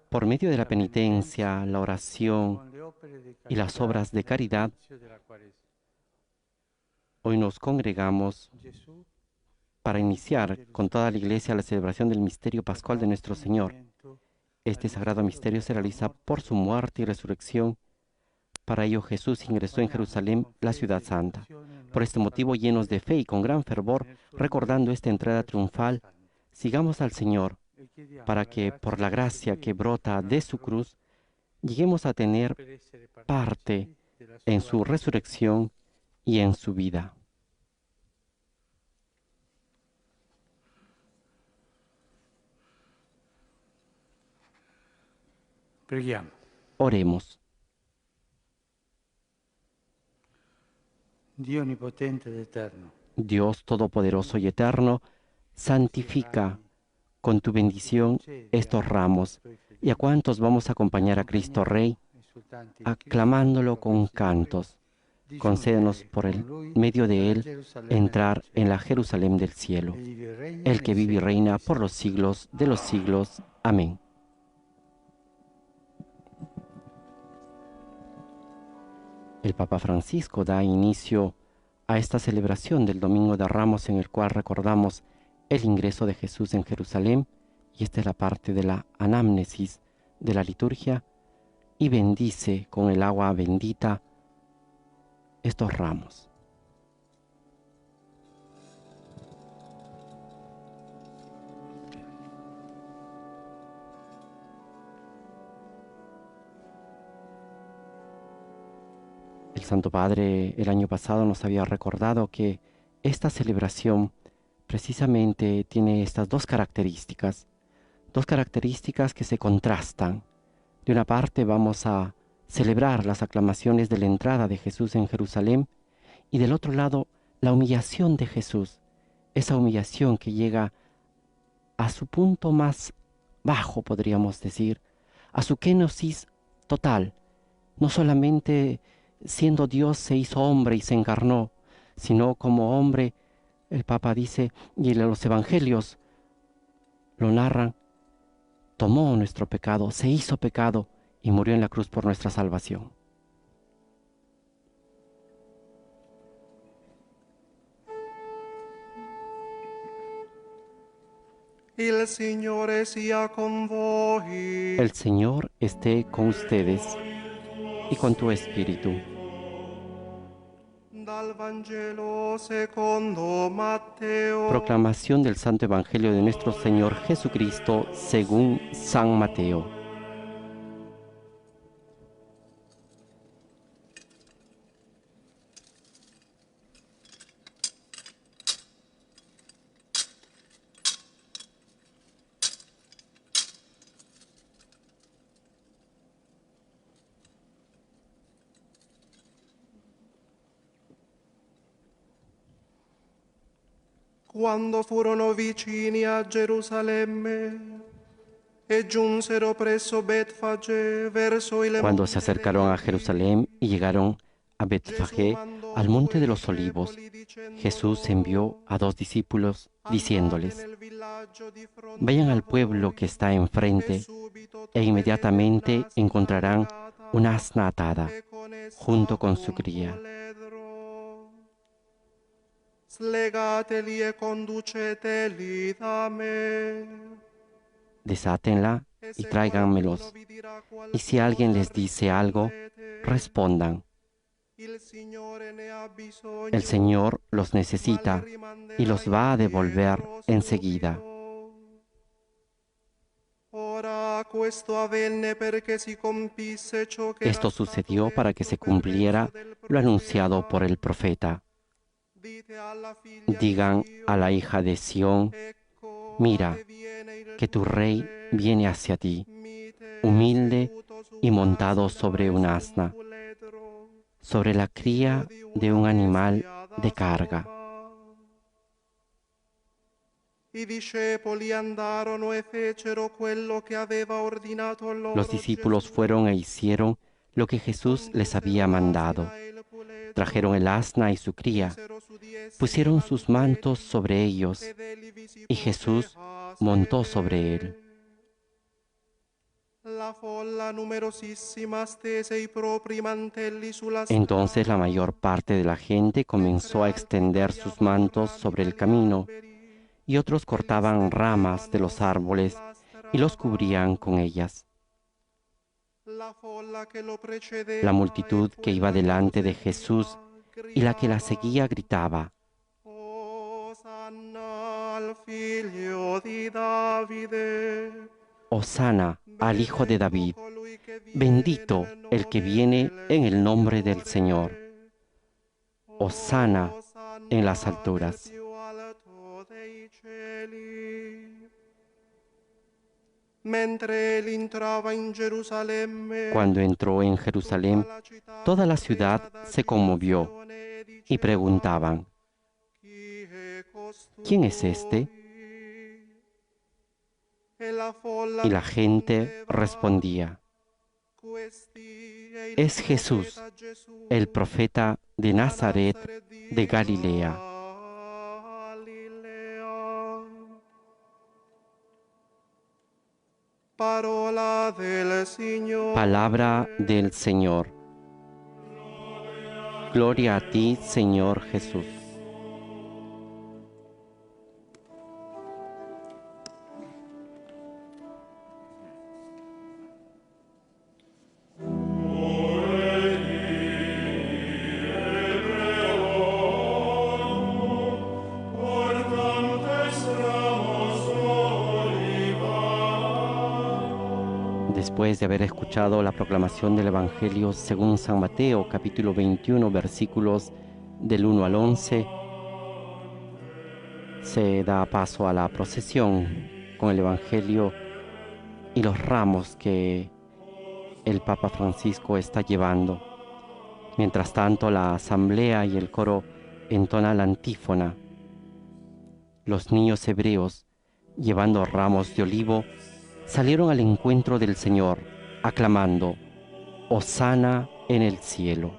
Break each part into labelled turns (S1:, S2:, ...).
S1: Por medio de la penitencia, la oración y las obras de caridad, hoy nos congregamos para iniciar con toda la Iglesia la celebración del misterio pascual de nuestro Señor. Este sagrado misterio se realiza por su muerte y resurrección. Para ello Jesús ingresó en Jerusalén, la ciudad santa. Por este motivo, llenos de fe y con gran fervor, recordando esta entrada triunfal, sigamos al Señor para que, por la gracia que brota de su cruz, lleguemos a tener parte en su resurrección y en su vida. Oremos.
S2: Dio onnipotente ed eterno,
S1: Dios Todopoderoso y Eterno, santifica con tu bendición estos ramos y a cuantos vamos a acompañar a Cristo Rey, aclamándolo con cantos. Concédenos por el medio de Él entrar en la Jerusalén del cielo, el que vive y reina por los siglos de los siglos. Amén. El Papa Francisco da inicio a esta celebración del Domingo de Ramos, en el cual recordamos el ingreso de Jesús en Jerusalén, y esta es la parte de la anamnesis de la liturgia, y bendice con el agua bendita estos ramos. El Santo Padre el año pasado nos había recordado que esta celebración precisamente tiene estas dos características que se contrastan. De una parte vamos a celebrar las aclamaciones de la entrada de Jesús en Jerusalén, y del otro lado la humillación de Jesús, esa humillación que llega a su punto más bajo, podríamos decir, a su kenosis total. No solamente siendo Dios se hizo hombre y se encarnó, sino como hombre, el Papa dice, y los evangelios lo narran, tomó nuestro pecado, se hizo pecado y murió en la cruz por nuestra salvación.
S3: Il Signore sia con voi.
S1: El Señor esté con ustedes y con tu espíritu.
S3: Dal Vangelo secondo Matteo.
S1: Proclamación del Santo Evangelio de nuestro Señor Jesucristo según San Mateo.
S3: Quando furono vicini a Gerusalemme e giunsero presso Betfagé verso il
S1: Cuando se acercaron a Jerusalén y llegaron a Betfagé, al monte de los olivos, Jesús envió a 2 discípulos diciéndoles: vayan al pueblo que está enfrente e inmediatamente encontrarán una asna atada junto con su cría.
S3: Slegateli e conduceteli da me.
S1: Desátenla y tráiganmelos. Y si alguien les dice algo, respondan: el Señor los necesita y los va a devolver enseguida. Esto sucedió para que se cumpliera lo anunciado por el profeta. Digan a la hija de Sión: mira, que tu rey viene hacia ti, humilde y montado sobre un asna, sobre la cría de un animal de carga. Los discípulos fueron e hicieron lo que Jesús les había mandado. Trajeron el asna y su cría, pusieron sus mantos sobre ellos, y Jesús montó sobre él.
S3: La folla numerosissima stese i propri mantelli sulla
S1: Entonces la mayor parte de la gente comenzó a extender sus mantos sobre el camino, y otros cortaban ramas de los árboles y los cubrían con ellas. La multitud que iba delante de Jesús y la que la seguía gritaba: Hosana al Hijo de David, bendito el que viene en el nombre del Señor. Hosana en las alturas. Cuando entró en Jerusalén, toda la ciudad se conmovió y preguntaban: ¿quién es este? Y la gente respondía: es Jesús, el profeta de Nazaret de Galilea. Palabra del Señor. Gloria a ti, Señor Jesús. Después de haber escuchado la proclamación del Evangelio según San Mateo, capítulo 21, versículos del 1 al 11, se da paso a la procesión con el Evangelio y los ramos que el Papa Francisco está llevando. Mientras tanto, la asamblea y el coro entonan la antífona. Los niños hebreos, llevando ramos de olivo, salieron al encuentro del Señor, aclamando: Hosana en el cielo.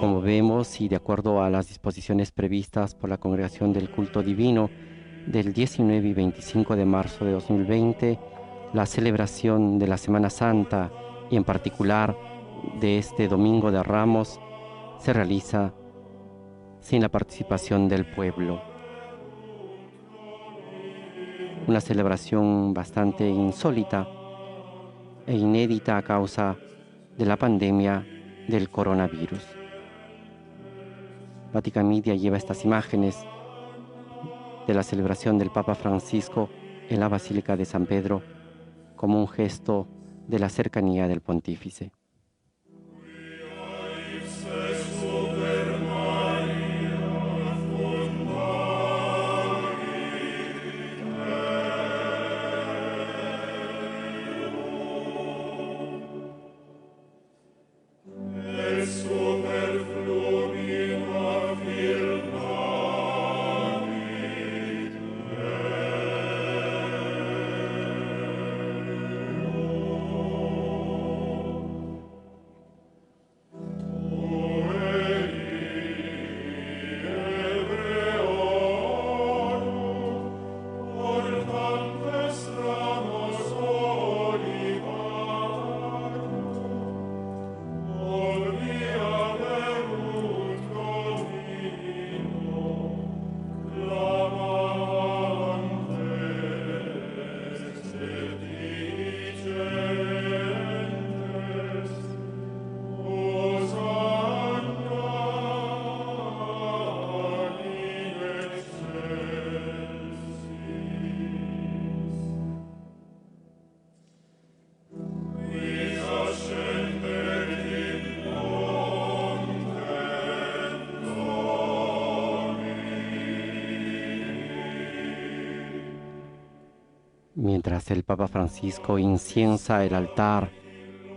S1: Como vemos, y de acuerdo a las disposiciones previstas por la Congregación del Culto Divino, del 19 y 25 de marzo de 2020, la celebración de la Semana Santa y en particular de este Domingo de Ramos se realiza sin la participación del pueblo. Una celebración bastante insólita e inédita a causa de la pandemia del coronavirus. Vatican Media lleva estas imágenes de la celebración del Papa Francisco en la Basílica de San Pedro como un gesto de la cercanía del pontífice. Mientras el Papa Francisco inciensa el altar,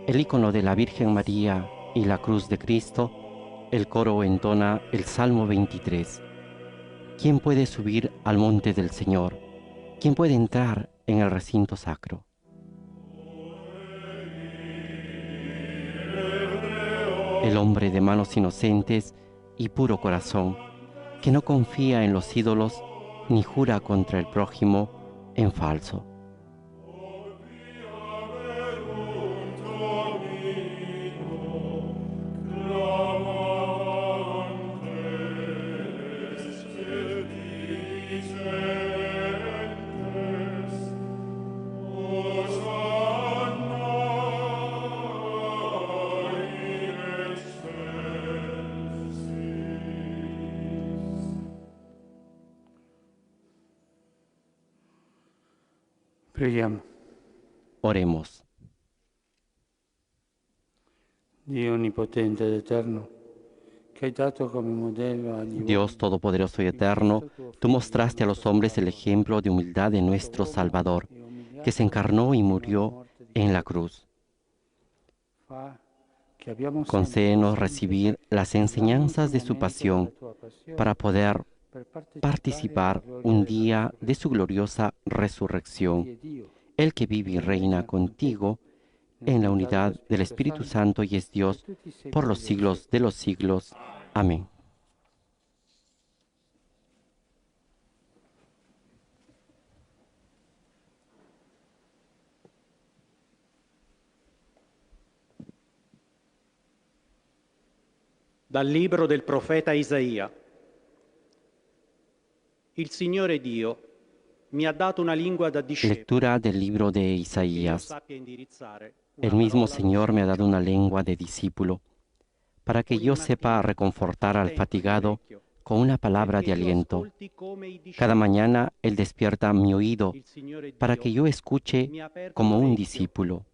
S1: el icono de la Virgen María y la cruz de Cristo, el coro entona el Salmo 23. ¿Quién puede subir al monte del Señor? ¿Quién puede entrar en el recinto sacro? El hombre de manos inocentes y puro corazón, que no confía en los ídolos ni jura contra el prójimo en falso.
S2: Preghiamo.
S1: Oremos.
S2: Dio onnipotente ed eterno, che hai dato come modello agli
S1: Dios Todopoderoso y Eterno, tú mostraste a los hombres el ejemplo de humildad de nuestro Salvador, que se encarnó y murió en la cruz. Concédenos recibir las enseñanzas de su pasión para poder participar un día de su gloriosa resurrección. El que vive y reina contigo en la unidad del Espíritu Santo y es Dios por los siglos de los siglos. Amén.
S4: Dal libro del profeta Isaia. Il Signore Dio mi ha dato una lingua da discepolo.
S1: Lectura del libro de
S4: Che io
S1: Isaías.
S4: sappia indirizzare una
S1: El mismo
S4: parola
S1: Señor me ha dado una lengua de discípulo, para que yo sepa reconfortar al fatigado con una palabra de aliento. Cada mañana Él despierta mi oído para que yo escuche como un discípulo.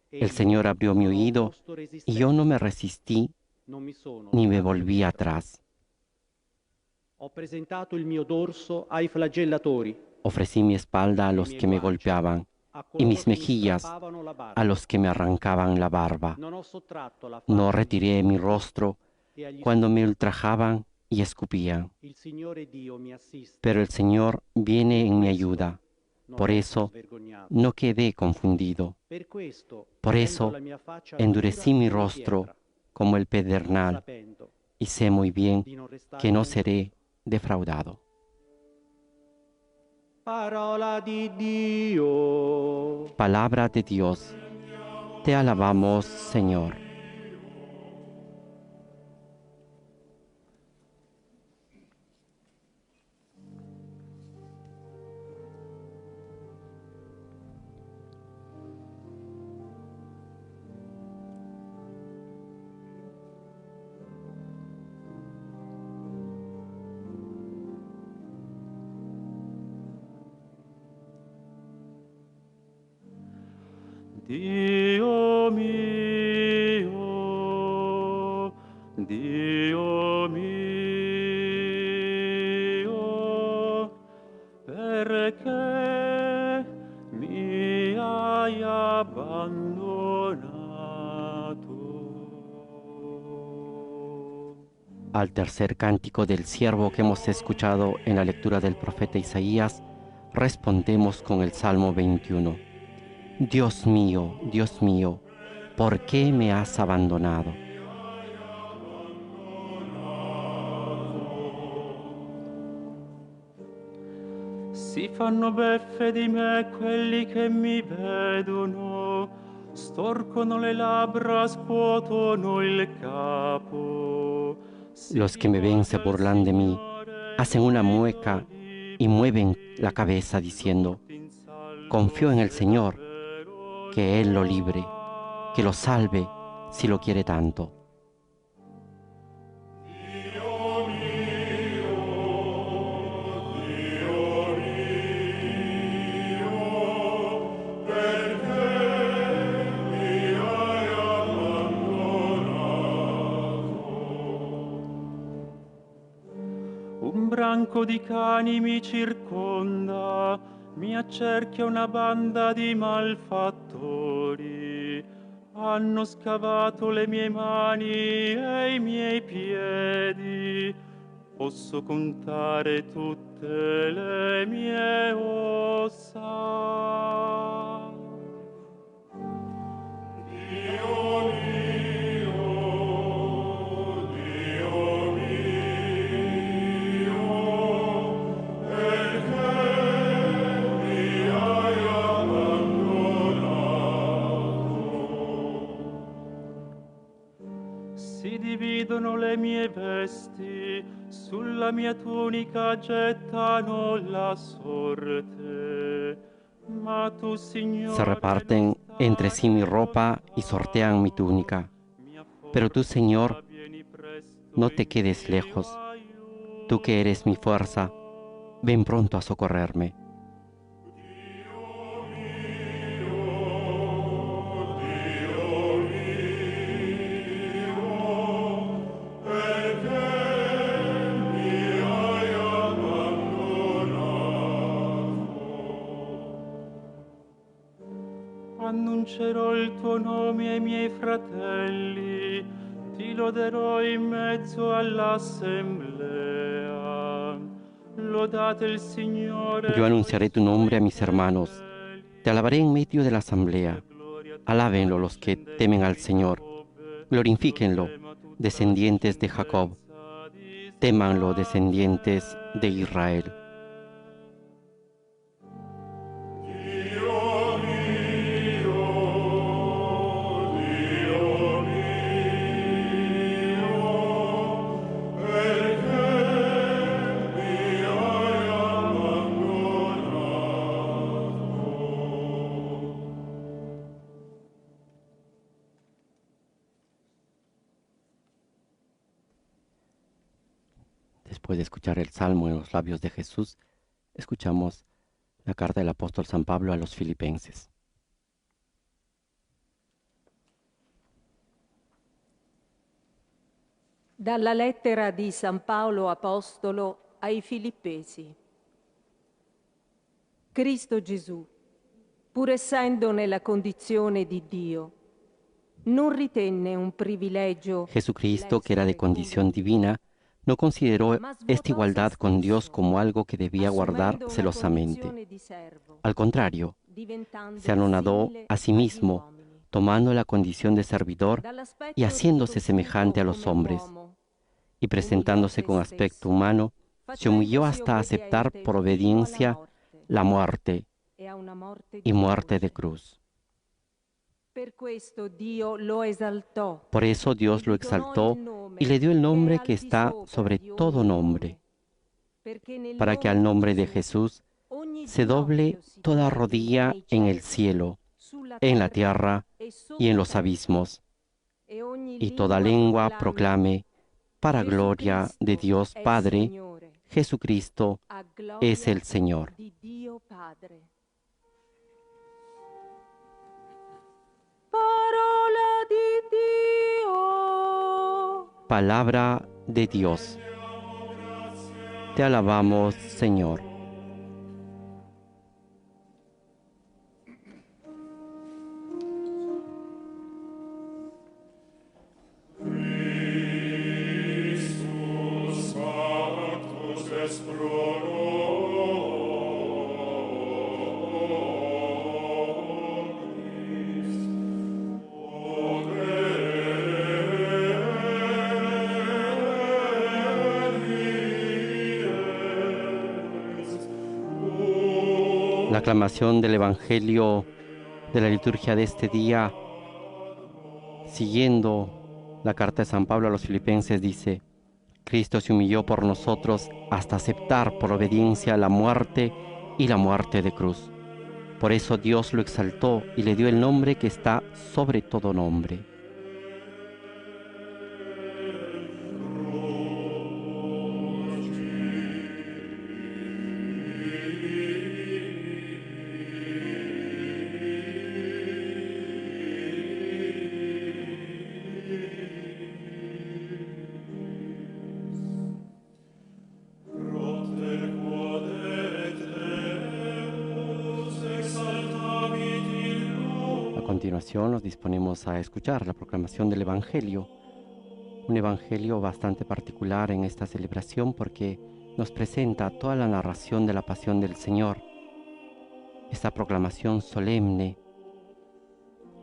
S1: El Señor abrió mi oído y yo no me resistí ni me volví atrás.
S4: Ho presentato il mio dorso ai flagellatori,
S1: Ofrecí mi espalda a los que me golpeaban
S4: a
S1: y mis
S4: coloro che mi
S1: mejillas
S4: strappavano la barba.
S1: a los que me arrancaban la barba.
S4: Non ho sottratto la
S1: No
S4: faccia
S1: retiré mi rostro
S4: e agli
S1: cuando me ultrajaban y escupían.
S4: Il Signore Dio mi assiste.
S1: Pero el Señor viene en mi ayuda.
S4: Non
S1: Por
S4: resto
S1: eso
S4: svergognato.
S1: no quedé confundido.
S4: Per questo
S1: Por
S4: rendo
S1: eso
S4: la mia faccia
S1: endurecí
S4: dura
S1: mi
S4: come
S1: rostro
S4: pietra,
S1: como el pedernal
S4: sapendo
S1: y sé muy bien
S4: di non restare
S1: que no
S4: confuso.
S1: seré defraudado.
S4: Parola di Dio.
S1: Palabra de Dios. Te alabamos, Señor.
S5: Dio mio, perché mi hai abbandonato?
S1: Al tercer cántico del siervo que hemos escuchado en la lectura del profeta Isaías, respondemos con el Salmo 21. Dios mío, ¿por qué me has abandonado?
S5: Si fanno beffe di me quelli che mi vedono, storcono le labbra, scuotono il capo.
S1: Los que me ven se burlan de mí, hacen una mueca y mueven la cabeza diciendo, confío en el Señor, que Él lo libre, que lo salve si lo quiere tanto.
S5: Un branco di cani mi circonda, mi accerchia una banda di malfattori. Hanno scavato le mie mani e i miei piedi, posso contare tutte le mie ossa. Si dividono le mie vesti, sulla mia tunica gettano la sorte. Ma tu, Signore,
S1: Se reparten entre sí mi ropa y sortean mi túnica. Pero tú, Señor, no te quedes lejos. Tú que eres mi fuerza, ven pronto a socorrerme.
S5: Annuncerò il tuo nome ai miei fratelli, ti loderò in mezzo all'assemblea. Lodate il Signore.
S1: Yo anunciaré tu nombre a mis hermanos. Te alabaré en medio de la asamblea. Alábenlo los que temen al Señor. Glorifíquenlo, descendientes de Jacob. Témanlo, descendientes de Israel. Después de escuchar el Salmo en los labios de Jesús, escuchamos la carta del apóstol San Pablo a los Filipenses.
S6: Dalla lettera di San Paolo Apostolo ai Filippesi. Cristo Gesù, pur essendo nella condizione di Dio, non ritenne un privilegio.
S1: Jesucristo, que era de condición divina, no consideró esta igualdad con Dios como algo que debía guardar celosamente. Al contrario, se anonadó a sí mismo, tomando la condición de servidor y haciéndose semejante a los hombres, y presentándose con aspecto humano, se humilló hasta aceptar por obediencia la muerte y muerte de cruz. Por eso Dios lo exaltó y le dio el nombre que está sobre todo nombre, para que al nombre de Jesús se doble toda rodilla en el cielo, en la tierra y en los abismos, y toda lengua proclame, para gloria de Dios Padre, Jesucristo es el Señor. Palabra de Dios. Te alabamos, Señor. La aclamación del Evangelio de la liturgia de este día, siguiendo la carta de San Pablo a los Filipenses, dice: Cristo se humilló por nosotros hasta aceptar por obediencia la muerte y la muerte de cruz. Por eso Dios lo exaltó y le dio el nombre que está sobre todo nombre. A continuación nos disponemos a escuchar la proclamación del Evangelio Un evangelio bastante particular en esta celebración porque nos presenta toda la narración de la pasión del Señor. Esta proclamación solemne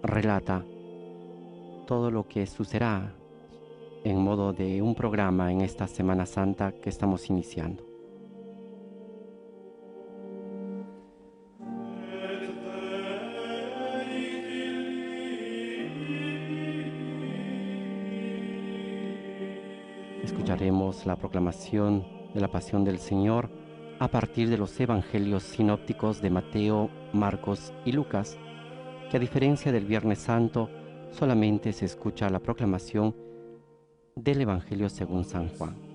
S1: relata todo lo que sucederá en modo de un programa en esta Semana Santa que estamos iniciando. Escucharemos la proclamación de la pasión del Señor a partir de los evangelios sinópticos de Mateo, Marcos y Lucas, que a diferencia del Viernes Santo, solamente se escucha la proclamación del Evangelio según San Juan.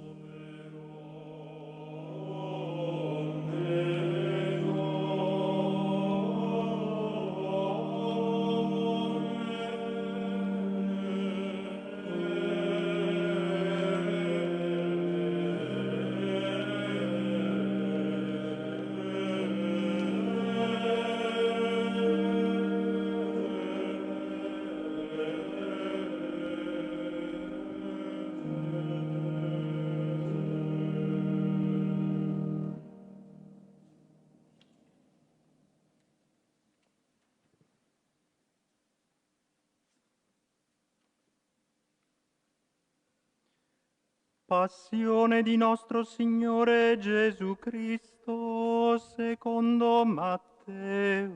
S5: Passione di nostro Signore Gesù Cristo secondo Matteo.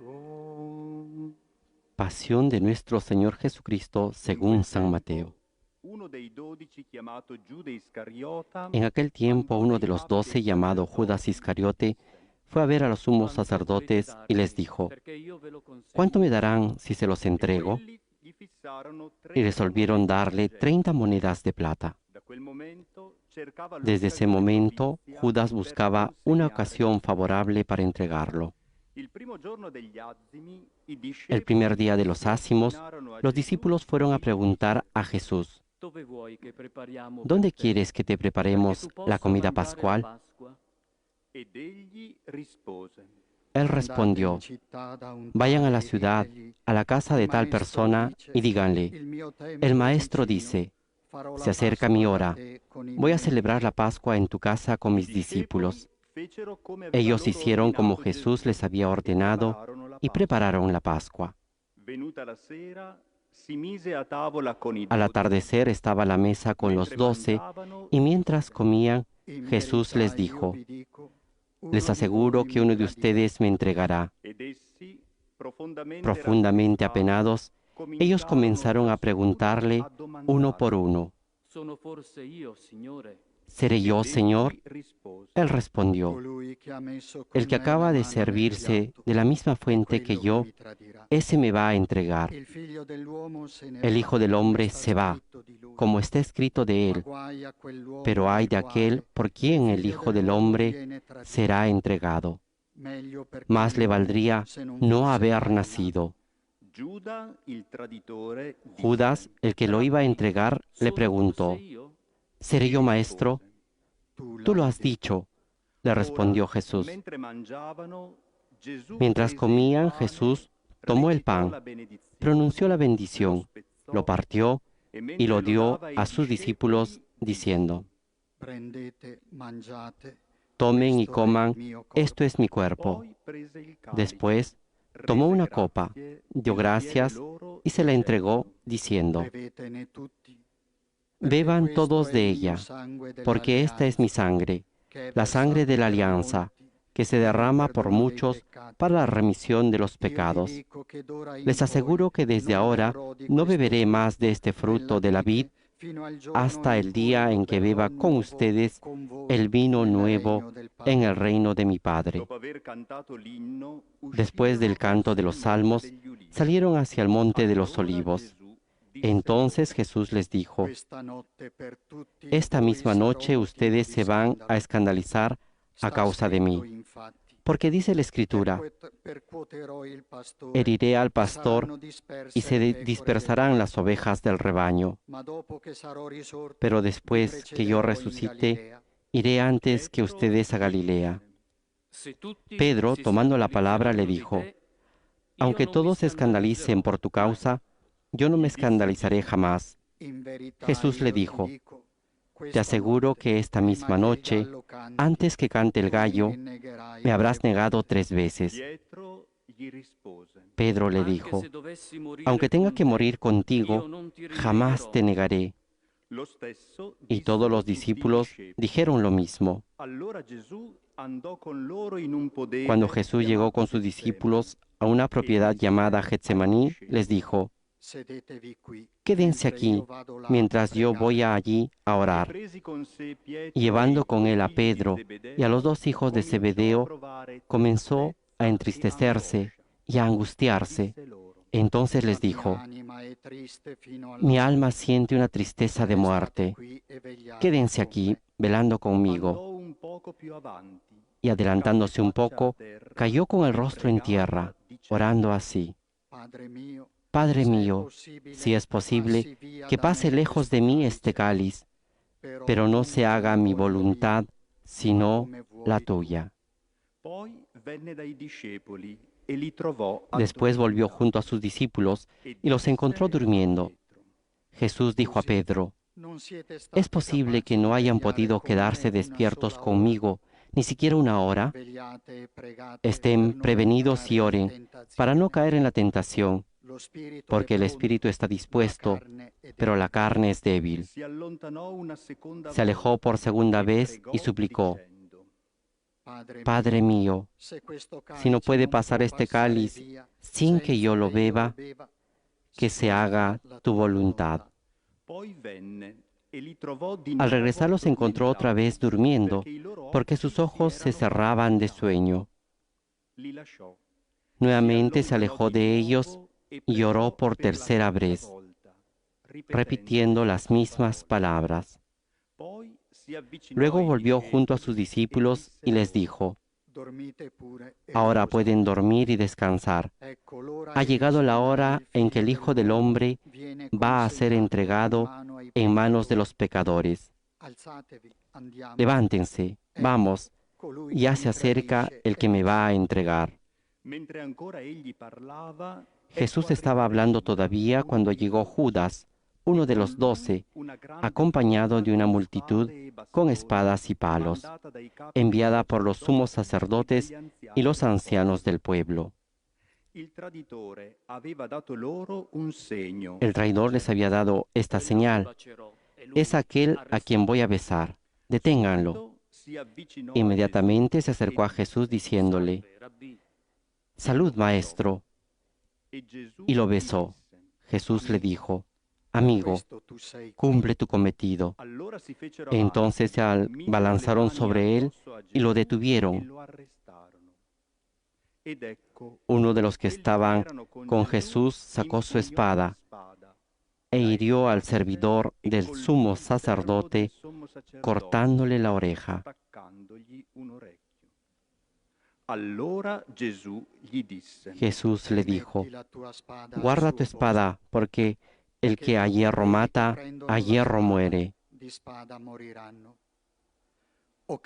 S1: Pasión de nuestro Señor Jesucristo según San Mateo. En aquel tiempo uno de los 12, llamado Judas Iscariote, fue a ver a los sumos sacerdotes y les dijo: ¿cuánto me darán si se los entrego? Y resolvieron darle 30 monedas de plata. Desde ese momento, Judas buscaba una ocasión favorable para entregarlo. El primer día de los ácimos, los discípulos fueron a preguntar a Jesús: ¿dónde quieres que te preparemos la comida pascual? Él respondió: vayan a la ciudad, a la casa de tal persona, y díganle: el maestro dice, se acerca mi hora, voy a celebrar la Pascua en tu casa con mis discípulos. Ellos hicieron como Jesús les había ordenado y prepararon la Pascua. Al atardecer estaba a la mesa con los 12, y mientras comían, Jesús les dijo: les aseguro que uno de ustedes me entregará. Profundamente apenados, ellos comenzaron a preguntarle uno por uno: ¿seré yo, Señor? Él respondió: el que acaba de servirse de la misma fuente que yo, ese me va a entregar. El Hijo del Hombre se va, como está escrito de él, pero ay de aquel por quien el Hijo del Hombre será entregado. Más le valdría no haber nacido. Judas, el que lo iba a entregar, le preguntó: ¿seré yo, maestro? Tú lo has dicho, le respondió Jesús. Mientras comían, Jesús tomó el pan, pronunció la bendición, lo partió y lo dio a sus discípulos, diciendo: tomen y coman, esto es mi cuerpo. Después tomó una copa, dio gracias y se la entregó, diciendo: beban todos de ella, porque esta es mi sangre, la sangre de la alianza, que se derrama por muchos para la remisión de los pecados. Les aseguro que desde ahora no beberé más de este fruto de la vid hasta el día en que beba con ustedes el vino nuevo en el reino de mi Padre. Después del canto de los salmos, salieron hacia el monte de los olivos. Entonces Jesús les dijo: esta misma noche ustedes se van a escandalizar a causa de mí, porque dice la Escritura: heriré al pastor y se dispersarán las ovejas del rebaño. Pero después que yo resucite, iré antes que ustedes a Galilea. Pedro, tomando la palabra, le dijo: aunque todos se escandalicen por tu causa, yo no me escandalizaré jamás. Jesús le dijo: te aseguro que esta misma noche, antes que cante el gallo, me habrás negado 3 veces.
S5: Pietro gli rispose:
S1: Pedro le dijo: aunque tenga que morir contigo, jamás te negaré.
S5: Lo stesso
S1: Y
S5: disse
S1: todos los
S5: ai suoi
S1: discípulos
S5: discepoli.
S1: dijeron lo mismo.
S5: Allora Gesù andò con loro in un podere
S1: Cuando Jesús llegó con
S5: chiamato
S1: sus
S5: Getsemani,
S1: discípulos a una propiedad llamada Getsemaní, les dijo: quédense aquí mientras yo voy allí a
S5: e
S1: orar.
S5: presi con sé Pietro
S1: Y
S5: e i
S1: llevando con
S5: due
S1: él a
S5: figli di
S1: Pedro y a los
S5: Zebedeo,
S1: 2 hijos de
S5: cominciò a
S1: Zebedeo,
S5: provare
S1: comenzó a
S5: tristezza e
S1: entristecerse
S5: angoscia.
S1: y a
S5: E
S1: angustiarse.
S5: disse loro:
S1: Entonces les dijo: mi alma siente una tristeza de muerte. Quédense aquí velando conmigo.
S5: andò un poco più avanti,
S1: Y adelantándose un
S5: cadde faccia a
S1: poco,
S5: terra
S1: cayó con el
S5: e
S1: rostro en
S5: pregava,
S1: tierra,
S5: dicendo:
S1: orando así: Padre mío, si es posible, que pase lejos de mí este cáliz, pero no se haga mi voluntad, sino la tuya.
S5: Poi venne dai discepoli e li trovò
S1: Después volvió
S5: addormentati
S1: junto a sus discípulos
S5: e
S1: y los encontró
S5: disse a
S1: durmiendo.
S5: Pietro:
S1: Jesús dijo a Pedro: ¿es posible que no hayan podido quedarse despiertos conmigo ni siquiera 1 hora? Estén prevenidos y oren para no caer en la tentación, porque el espíritu está dispuesto, pero la carne es débil.
S5: Si allontanò una seconda
S1: Se alejó por
S5: volta
S1: segunda
S5: e
S1: vez
S5: pregò
S1: y suplicó:
S5: dicendo:
S1: Padre mío, si no puede pasar este cáliz sin que yo lo beba, que se haga tu voluntad.
S5: Poi venne e li trovò di
S1: Al
S5: nuovo
S1: regresar los encontró otra vez
S5: addormentati,
S1: durmiendo,
S5: perché i loro
S1: porque
S5: occhi
S1: sus
S5: si
S1: ojos se
S5: erano
S1: cerraban de
S5: addormentati.
S1: sueño.
S5: Li lasciò.
S1: Nuevamente se alejó de ellos y oró por tercera vez, repitiendo las mismas palabras. Luego volvió junto a sus discípulos y les dijo: ahora pueden dormir y descansar. Ha llegado la hora en que el Hijo del Hombre va a ser entregado en manos de los pecadores. Levántense, vamos, ya se acerca el que me va a entregar.
S5: Mentre ancora egli parlava,
S1: Jesús estaba hablando todavía cuando llegó Judas, uno de los 12, acompañado de una multitud con espadas y palos, enviada por los sumos sacerdotes y los ancianos del pueblo.
S5: Il traditore aveva dato loro un segno.
S1: El traidor les había dado esta señal: es aquel a quien voy a besar. Deténganlo.
S5: Si avvicinò a
S1: Inmediatamente se
S5: Gesù
S1: acercó
S5: e
S1: a Jesús
S5: disse:
S1: diciéndole: Salud, maestro.
S5: E Gesù
S1: Y lo
S5: gli
S1: besó.
S5: disse:
S1: Jesús le dijo: amigo, cumple tu cometido.
S5: Allora si fecero
S1: Entonces se
S5: avanti, misero le
S1: abalanzaron
S5: mani
S1: sobre él
S5: addosso a
S1: y lo
S5: Gesù e
S1: detuvieron.
S5: lo arrestarono. Ed ecco,
S1: Uno de los que
S5: quelli
S1: estaban
S5: erano
S1: con
S5: Gesù
S1: Jesús sacó su
S5: impugnò la
S1: espada
S5: spada,
S1: e
S5: la
S1: hirió al
S5: estrasse
S1: servidor
S5: e
S1: del
S5: colpì
S1: sumo
S5: il servo del
S1: sacerdote,
S5: sommo sacerdote,
S1: cortándole la oreja.
S5: staccandogli un orecchio. Allora Gesù gli disse:
S1: Jesús le dijo: guarda tu espada, porque el que a hierro mata, a hierro muere. ¿O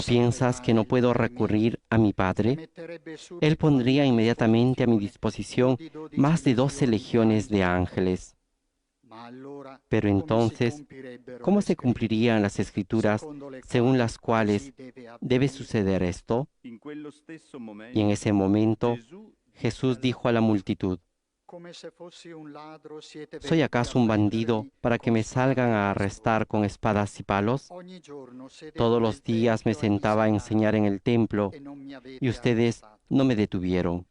S1: piensas que no puedo recurrir a mi Padre? Él pondría inmediatamente a mi disposición más de 12 legiones de ángeles. Pero entonces, ¿cómo se cumplirían las escrituras según las cuales debe suceder esto?
S5: In quello stesso
S1: Y en ese momento
S5: Gesù
S1: Jesús dijo a la multitud: ¿soy acaso un bandido para que me salgan a arrestar con espadas y palos? Todos los días me sentaba a enseñar en el templo y ustedes no me detuvieron.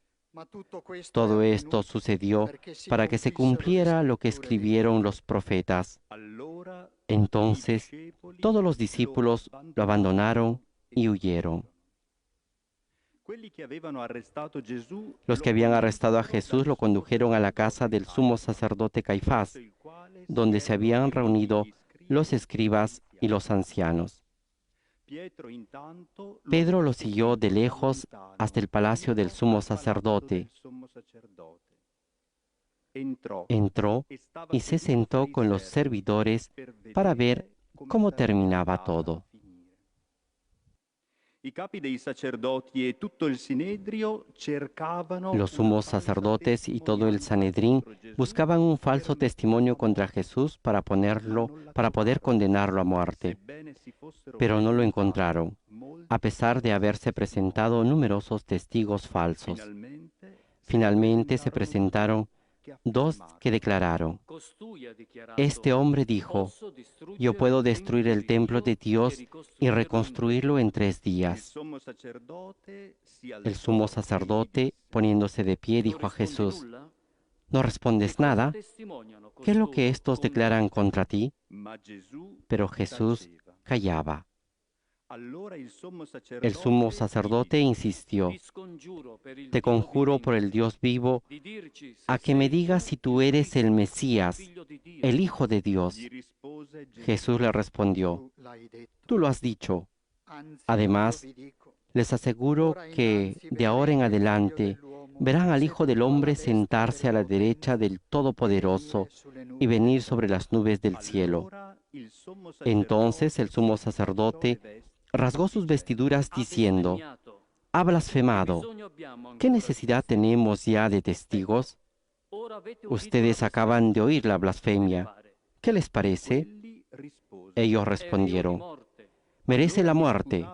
S1: Todo esto sucedió para que se cumpliera lo que escribieron los profetas.
S5: allora
S1: Entonces
S5: i discepoli
S1: todos los
S5: lo
S1: discípulos lo abandonaron y huyeron.
S5: Quelli che avevano arrestato Gesù
S1: Los que habían arrestado a Jesús lo condujeron a la casa del sumo sacerdote Caifás, donde se habían reunido los escribas y los ancianos. Pedro lo siguió de lejos hasta el palacio del sumo sacerdote. Entró y se sentó con los servidores para ver cómo terminaba todo. Los sumos sacerdotes y todo el Sanedrín buscaban un falso testimonio contra Jesús para poder condenarlo a muerte, pero no lo encontraron, a pesar de haberse presentado numerosos testigos falsos. Finalmente se presentaron dos que declararon: este hombre dijo, yo puedo destruir el templo de Dios y reconstruirlo en 3 días. El sumo sacerdote, poniéndose de pie, dijo a Jesús: ¿no respondes nada? ¿Qué es lo que estos declaran contra ti? Pero Jesús callaba. El sumo sacerdote insistió: te conjuro por el Dios vivo, a que me digas si tú eres el Mesías, el Hijo de Dios. Jesús le respondió: tú lo has dicho. Además, les aseguro que de ahora en adelante verán al Hijo del Hombre sentarse a la derecha del Todopoderoso y venir sobre las nubes del cielo. Entonces el sumo sacerdote rasgó sus vestiduras diciendo: ha blasfemado. ¿Qué necesidad tenemos ya de testigos? Ustedes acaban de oír la blasfemia. ¿Qué les parece? Ellos respondieron: merece la muerte.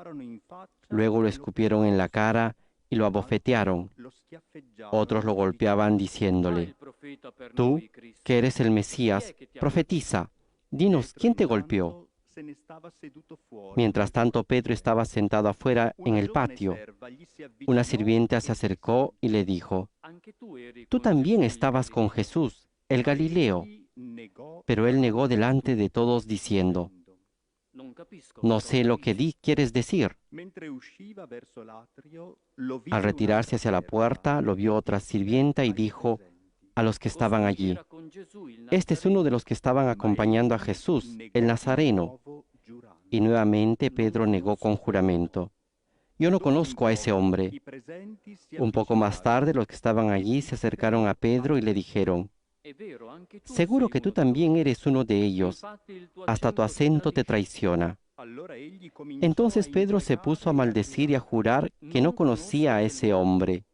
S1: Luego lo escupieron en la cara y lo abofetearon. Otros lo golpeaban diciéndole: tú, que eres el Mesías, profetiza. Dinos, ¿quién te golpeó? Mientras tanto, Pedro estaba sentado afuera en el patio. Una sirvienta se acercó y le dijo: tú también estabas con Jesús, el Galileo. Pero él negó delante de todos diciendo: no sé lo que quieres decir. Al retirarse hacia la puerta, lo vio otra sirvienta y dijo a los que estaban allí: este es uno de los que estaban acompañando a Jesús, el Nazareno. Y nuevamente Pedro negó con juramento: yo no conozco a ese hombre. Un poco más tarde, los que estaban allí se acercaron a Pedro y le dijeron: seguro que tú también eres uno de ellos, hasta tu acento te traiciona. Entonces Pedro se puso a maldecir y a jurar que no conocía a ese hombre.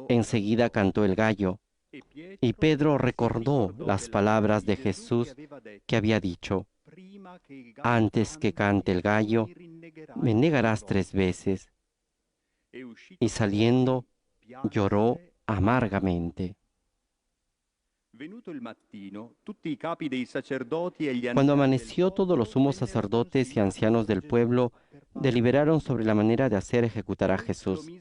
S1: Enseguida cantó el gallo, y Pedro recordó las palabras de Jesús que había dicho: antes que cante el gallo, me negarás 3 veces. Y saliendo, lloró amargamente. Cuando amaneció, todos los sumos sacerdotes y ancianos del pueblo deliberaron sobre la manera de hacer ejecutar a Jesús.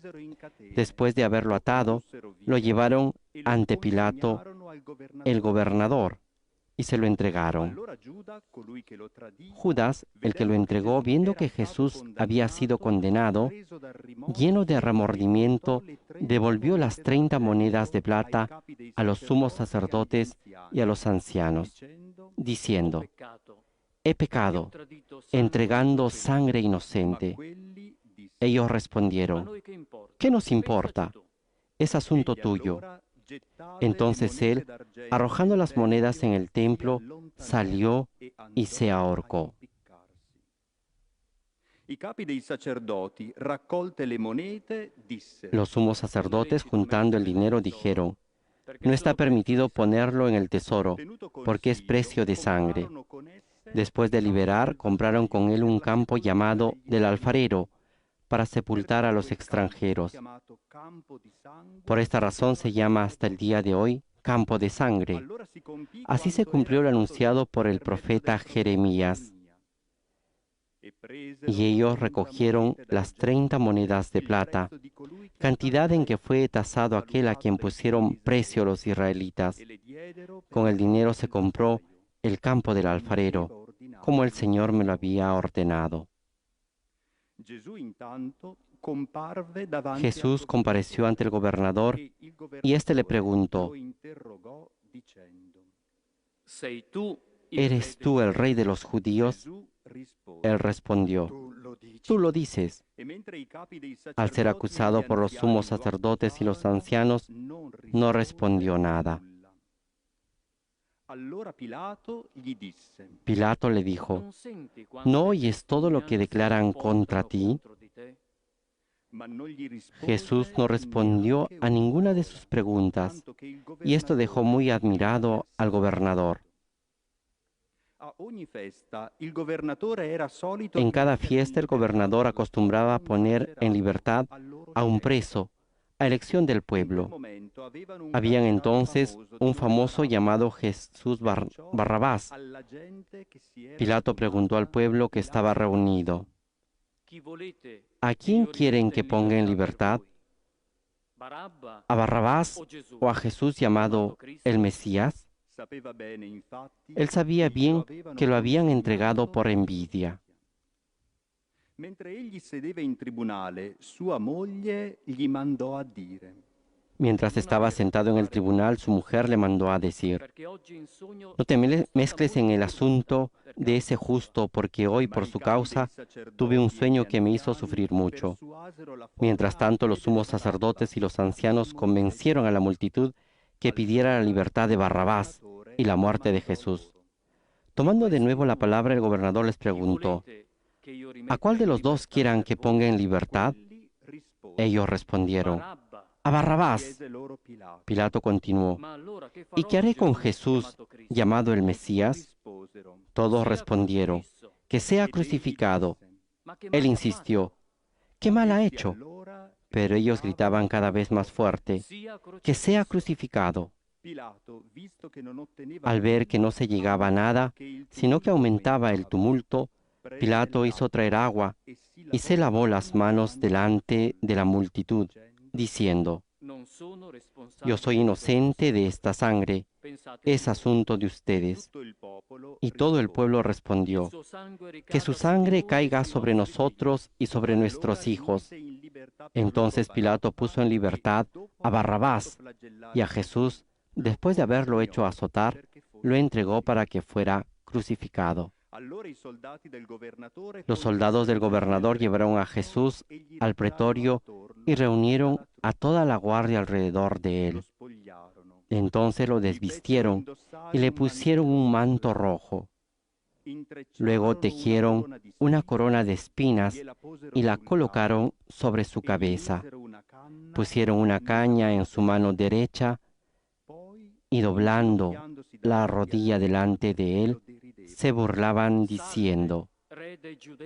S1: Después de haberlo atado, lo llevaron ante Pilato, el gobernador, y se lo entregaron. Judas, el que lo entregó, viendo que Jesús había sido condenado, lleno de remordimiento, devolvió las 30 monedas de plata a los sumos sacerdotes y a los ancianos, diciendo: he pecado, entregando sangre inocente. Ellos respondieron: ¿qué nos importa? Es asunto tuyo. Entonces él, arrojando las monedas en el templo, salió y se ahorcó. Los sumos sacerdotes, juntando el dinero, dijeron: no está permitido ponerlo en el tesoro, porque es precio de sangre. Después de liberar, compraron con él un campo llamado del Alfarero, para sepultar a los extranjeros. Por esta razón se llama hasta el día de hoy Campo de Sangre. Así se cumplió lo anunciado por el profeta Jeremías. Y ellos recogieron las 30 monedas de plata, cantidad en que fue tasado aquel a quien pusieron precio los israelitas. Con el dinero se compró el campo del alfarero, como el Señor me lo había ordenado. Jesús compareció ante el gobernador y éste le preguntó: ¿eres tú el rey de los judíos? Él respondió: tú lo dices. Al ser acusado por los sumos sacerdotes y los ancianos, no respondió nada.
S5: Allora Pilato gli disse:
S1: Pilato le dijo,
S5: Non senti quante
S1: ¿no oyes todo lo que
S5: testimonianze
S1: declaran contra
S5: portano
S1: ti?
S5: contro di te? Ma non gli
S1: Jesús no
S5: rispose
S1: respondió
S5: neanche
S1: a
S5: una
S1: ninguna de
S5: parola,
S1: sus preguntas,
S5: tanto che il
S1: y esto dejó
S5: governatore
S1: muy
S5: rimase
S1: admirado al gobernador.
S5: stupito. A ogni festa il governatore era solito
S1: En cada
S5: rimettere in
S1: fiesta el gobernador
S5: libertà
S1: acostumbraba a
S5: un
S1: poner en
S5: carcerato
S1: libertad
S5: al loro
S1: a un
S5: dicendo.
S1: preso, a elección del
S5: In quel
S1: pueblo.
S5: momento avevano un
S1: Habían
S5: carcerato
S1: entonces
S5: famoso di
S1: un
S5: nome
S1: famoso
S5: Barabba.
S1: llamado Jesús
S5: Perciò
S1: Barrabás.
S5: alla gente che si era
S1: Pilato preguntó al
S5: radunata,
S1: pueblo que
S5: Pilato
S1: estaba
S5: disse:
S1: reunido,
S5: Chi volete
S1: ¿a
S5: che
S1: quién
S5: io
S1: quieren
S5: rimetta
S1: que
S5: in
S1: ponga en
S5: libertà per
S1: libertad?
S5: voi? Barabba
S1: ¿A Barrabás
S5: o Gesù,
S1: o a Jesús
S5: chiamato
S1: llamado
S5: Cristo?
S1: el Mesías?
S5: Sapeva bene, infatti,
S1: Él sabía
S5: che glielo
S1: bien
S5: avevano
S1: que lo habían entregado
S5: consegnato
S1: por
S5: per
S1: envidia.
S5: Mentre egli sedeva in tribunale, sua moglie gli mandò a dire:
S1: Mientras estaba sentado en el tribunal, su mujer le mandó a decir,
S5: Perché oggi in sogno
S1: no te
S5: sono stata
S1: mezcles en
S5: molto
S1: el
S5: turbata
S1: asunto
S5: per
S1: de ese
S5: causa sua.
S1: justo, porque hoy
S5: Ma
S1: por
S5: i
S1: su
S5: capi dei
S1: causa tuve un
S5: sacerdoti e gli
S1: sueño que me hizo
S5: anziani
S1: sufrir mucho.
S5: persuasero la
S1: Mientras
S5: folla a
S1: tanto, los
S5: chiedere
S1: sumos
S5: Barabba
S1: sacerdotes y los
S5: a
S1: ancianos convencieron a la multitud que pidiera la
S5: Allora
S1: libertad de
S5: il
S1: Barrabás
S5: governatore
S1: y la muerte de
S5: domandò
S1: Jesús.
S5: loro: Di
S1: Tomando de
S5: questi
S1: nuevo la
S5: due,
S1: palabra, el gobernador les
S5: chi
S1: preguntó,
S5: volete che io
S1: ¿a
S5: rimetta
S1: cuál de
S5: in
S1: los dos
S5: libertà
S1: quieran
S5: per
S1: que ponga en
S5: voi?
S1: libertad?
S5: Quelli risposero:
S1: Ellos respondieron,
S5: Barabba.
S1: a Barrabás.
S5: Chiese loro Pilato:
S1: Pilato continuó,
S5: Ma allora che
S1: ¿y
S5: farò
S1: qué
S5: a
S1: haré con
S5: Gesù
S1: Jesús,
S5: chiamato Cristo?
S1: llamado el
S5: Essi
S1: Mesías?
S5: risposero:
S1: Todos
S5: Sia
S1: respondieron,
S5: crocifisso.
S1: que sea
S5: Ed egli
S1: crucificado.
S5: disse: Ma che
S1: Él
S5: male ha
S1: insistió,
S5: fatto?
S1: ¿qué mal ha
S5: Essi
S1: hecho?
S5: allora
S1: Pero ellos
S5: gridavano
S1: gritaban cada
S5: più
S1: vez más
S5: forte:
S1: fuerte,
S5: Sia
S1: que sea
S5: crocifisso.
S1: crucificado.
S5: Pilato, visto che non ottenevano
S1: Al ver que no
S5: nulla,
S1: se llegaba a
S5: anzi
S1: nada,
S5: che il
S1: sino que
S5: tumulto
S1: aumentaba el
S5: aumentava,
S1: tumulto,
S5: prese
S1: Pilato hizo traer
S5: l'acqua
S1: agua
S5: e si
S1: y se
S5: lavò le
S1: lavó las
S5: mani
S1: manos delante de la
S5: folla,
S1: multitud, diciendo,
S5: Non sono
S1: yo
S5: responsabile
S1: soy
S5: di questo
S1: inocente de
S5: sangue.
S1: esta sangre,
S5: Pensateci
S1: es
S5: voi.
S1: asunto de ustedes.
S5: Tutto il popolo
S1: Y todo el pueblo
S5: Il
S1: respondió,
S5: suo sangue
S1: que su
S5: ricada su di
S1: sangre
S5: noi e
S1: caiga
S5: sui
S1: sobre
S5: nostri figli.
S1: nosotros y sobre
S5: Allora
S1: nuestros hijos.
S5: rimise in libertà per
S1: Entonces
S5: loro
S1: Pilato puso en
S5: Barabba,
S1: libertad
S5: e dopo
S1: a
S5: averlo fatto
S1: Barrabás, y
S5: flagellare
S1: a Jesús, después de haberlo hecho azotar,
S5: perché fosse
S1: lo entregó
S5: crucificato.
S1: para que fuera crucificado.
S5: Allora i soldati del governatore
S1: Los soldados del
S5: condussero Gesù nel
S1: gobernador llevaron a
S5: pretorio
S1: Jesús
S5: e gli
S1: al
S5: ritirarono
S1: pretorio
S5: attorno
S1: y reunieron
S5: dalla
S1: a
S5: truce.
S1: toda la guardia alrededor de
S5: Lo
S1: él.
S5: spogliarono.
S1: Entonces lo
S5: Gli fecero
S1: desvistieron y
S5: indossare
S1: le
S5: un
S1: pusieron
S5: mantello
S1: un manto
S5: scuro.
S1: rojo.
S5: Luego
S1: Luego tejieron una corona de espinas y la colocaron sobre su cabeza. Pusieron una caña en su mano derecha y doblando la rodilla delante de él, se burlaban diciendo,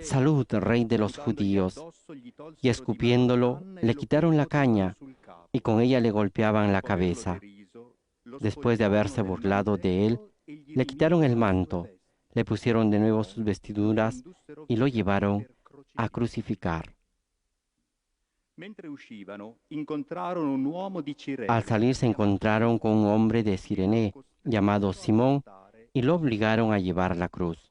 S1: Salud, Rey de los judíos. Y escupiéndolo, le quitaron la caña y con ella le golpeaban la cabeza. Después de haberse burlado de él, le quitaron el manto, le pusieron de nuevo sus vestiduras y lo llevaron a crucificar. Al salir se encontraron con un hombre de Cirene llamado Simón y lo obligaron a llevar la cruz.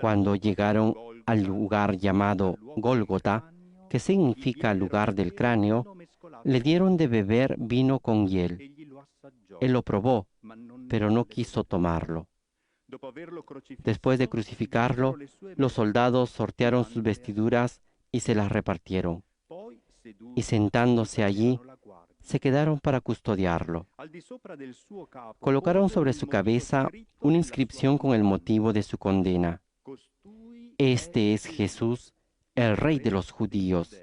S1: Cuando llegaron al lugar llamado Gólgota, que significa lugar del cráneo, le dieron de beber vino con hiel. Él lo probó, pero no quiso tomarlo. Después de crucificarlo, los soldados sortearon sus vestiduras y se las repartieron. Y sentándose allí, se quedaron para custodiarlo. Colocaron sobre su cabeza una inscripción con el motivo de su condena. Este es Jesús, el Rey de los judíos.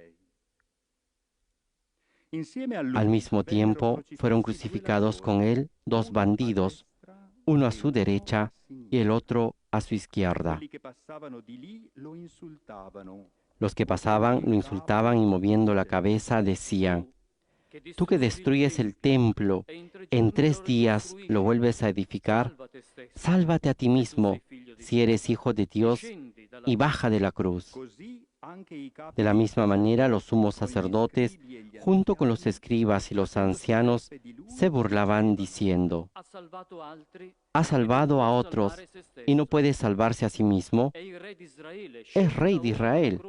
S1: Al mismo tiempo, fueron crucificados con él dos bandidos, uno a su derecha y el otro a su izquierda. Los que pasaban lo insultaban y moviendo la cabeza decían, tú que destruyes el templo, en 3 días lo vuelves a edificar, sálvate a ti mismo, si eres hijo de Dios, y baja de la cruz. De la misma manera, los sumos sacerdotes, junto con los escribas y los ancianos, se burlaban diciendo, ha salvado a otros y no puede salvarse a sí mismo. Es Rey de Israel,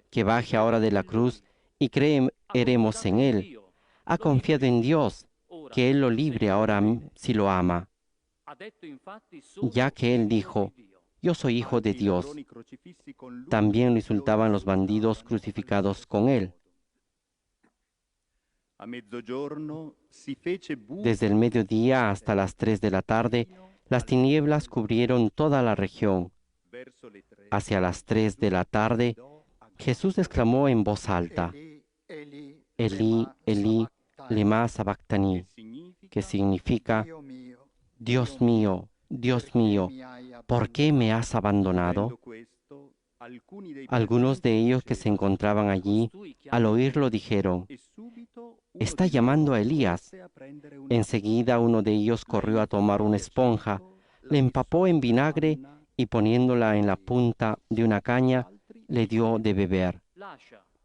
S1: que baje ahora de la cruz y creeremos en él. Ha confiado en Dios, que él lo libre ahora si lo ama, ya que él dijo, yo soy hijo de Dios. También lo insultaban los bandidos crucificados con él. Desde el mediodía hasta las 3 de la tarde, las tinieblas cubrieron toda la región. Hacia las 3 de la tarde, Jesús exclamó en voz alta, Elí, Elí, lema sabactani, que significa, Dios mío, ¿por qué me has abandonado? Algunos de ellos que se encontraban allí, al oírlo, dijeron, está llamando a Elías. Enseguida uno de ellos corrió a tomar una esponja, le empapó en vinagre y poniéndola en la punta de una caña, le dio de beber.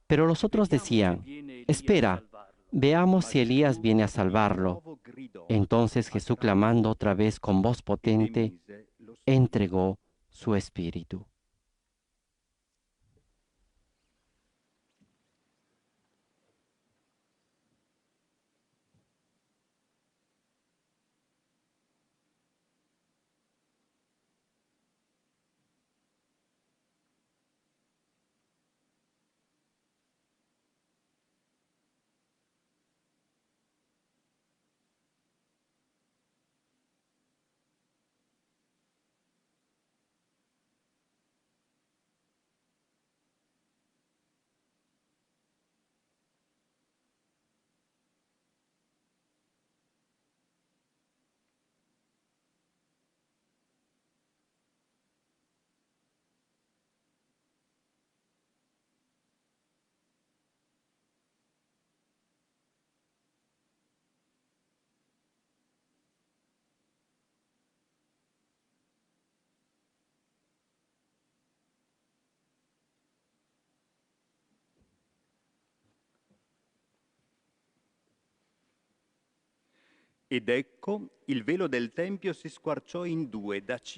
S1: Pero los otros decían, espera, veamos si Elías viene a salvarlo. Entonces Jesús, clamando otra vez con voz potente, entregó su espíritu.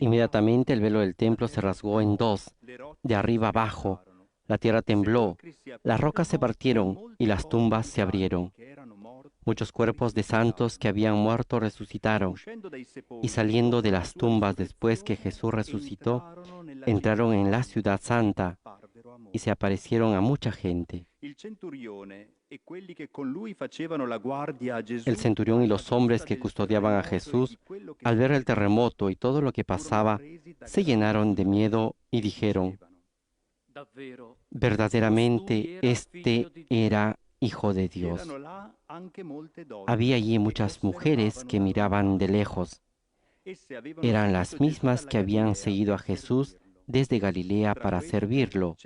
S1: Inmediatamente el velo del templo se rasgó en dos, de arriba abajo. La tierra tembló, las rocas se partieron y las tumbas se abrieron. Muchos cuerpos de santos que habían muerto resucitaron, y saliendo de las tumbas después que Jesús resucitó, entraron en la ciudad santa y se aparecieron a mucha gente. El centurión y los hombres que custodiaban a Jesús, al ver el terremoto y todo lo que pasaba, se llenaron de miedo y dijeron, verdaderamente este era Hijo de Dios. Había allí muchas mujeres que miraban de lejos. Eran las mismas que habían seguido a Jesús desde Galilea para servirlo.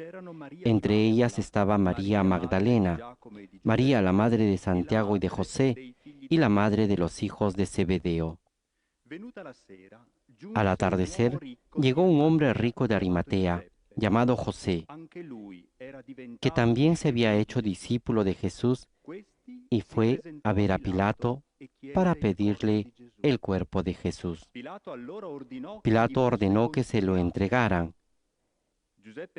S1: Entre ellas estaba María Magdalena, María la madre de Santiago y de José, y la madre de los hijos de Zebedeo. Al atardecer, llegó un hombre rico de Arimatea, llamado José, que también se había hecho discípulo de Jesús, y fue a ver a Pilato para pedirle el cuerpo de Jesús. Pilato ordenó que se lo entregaran.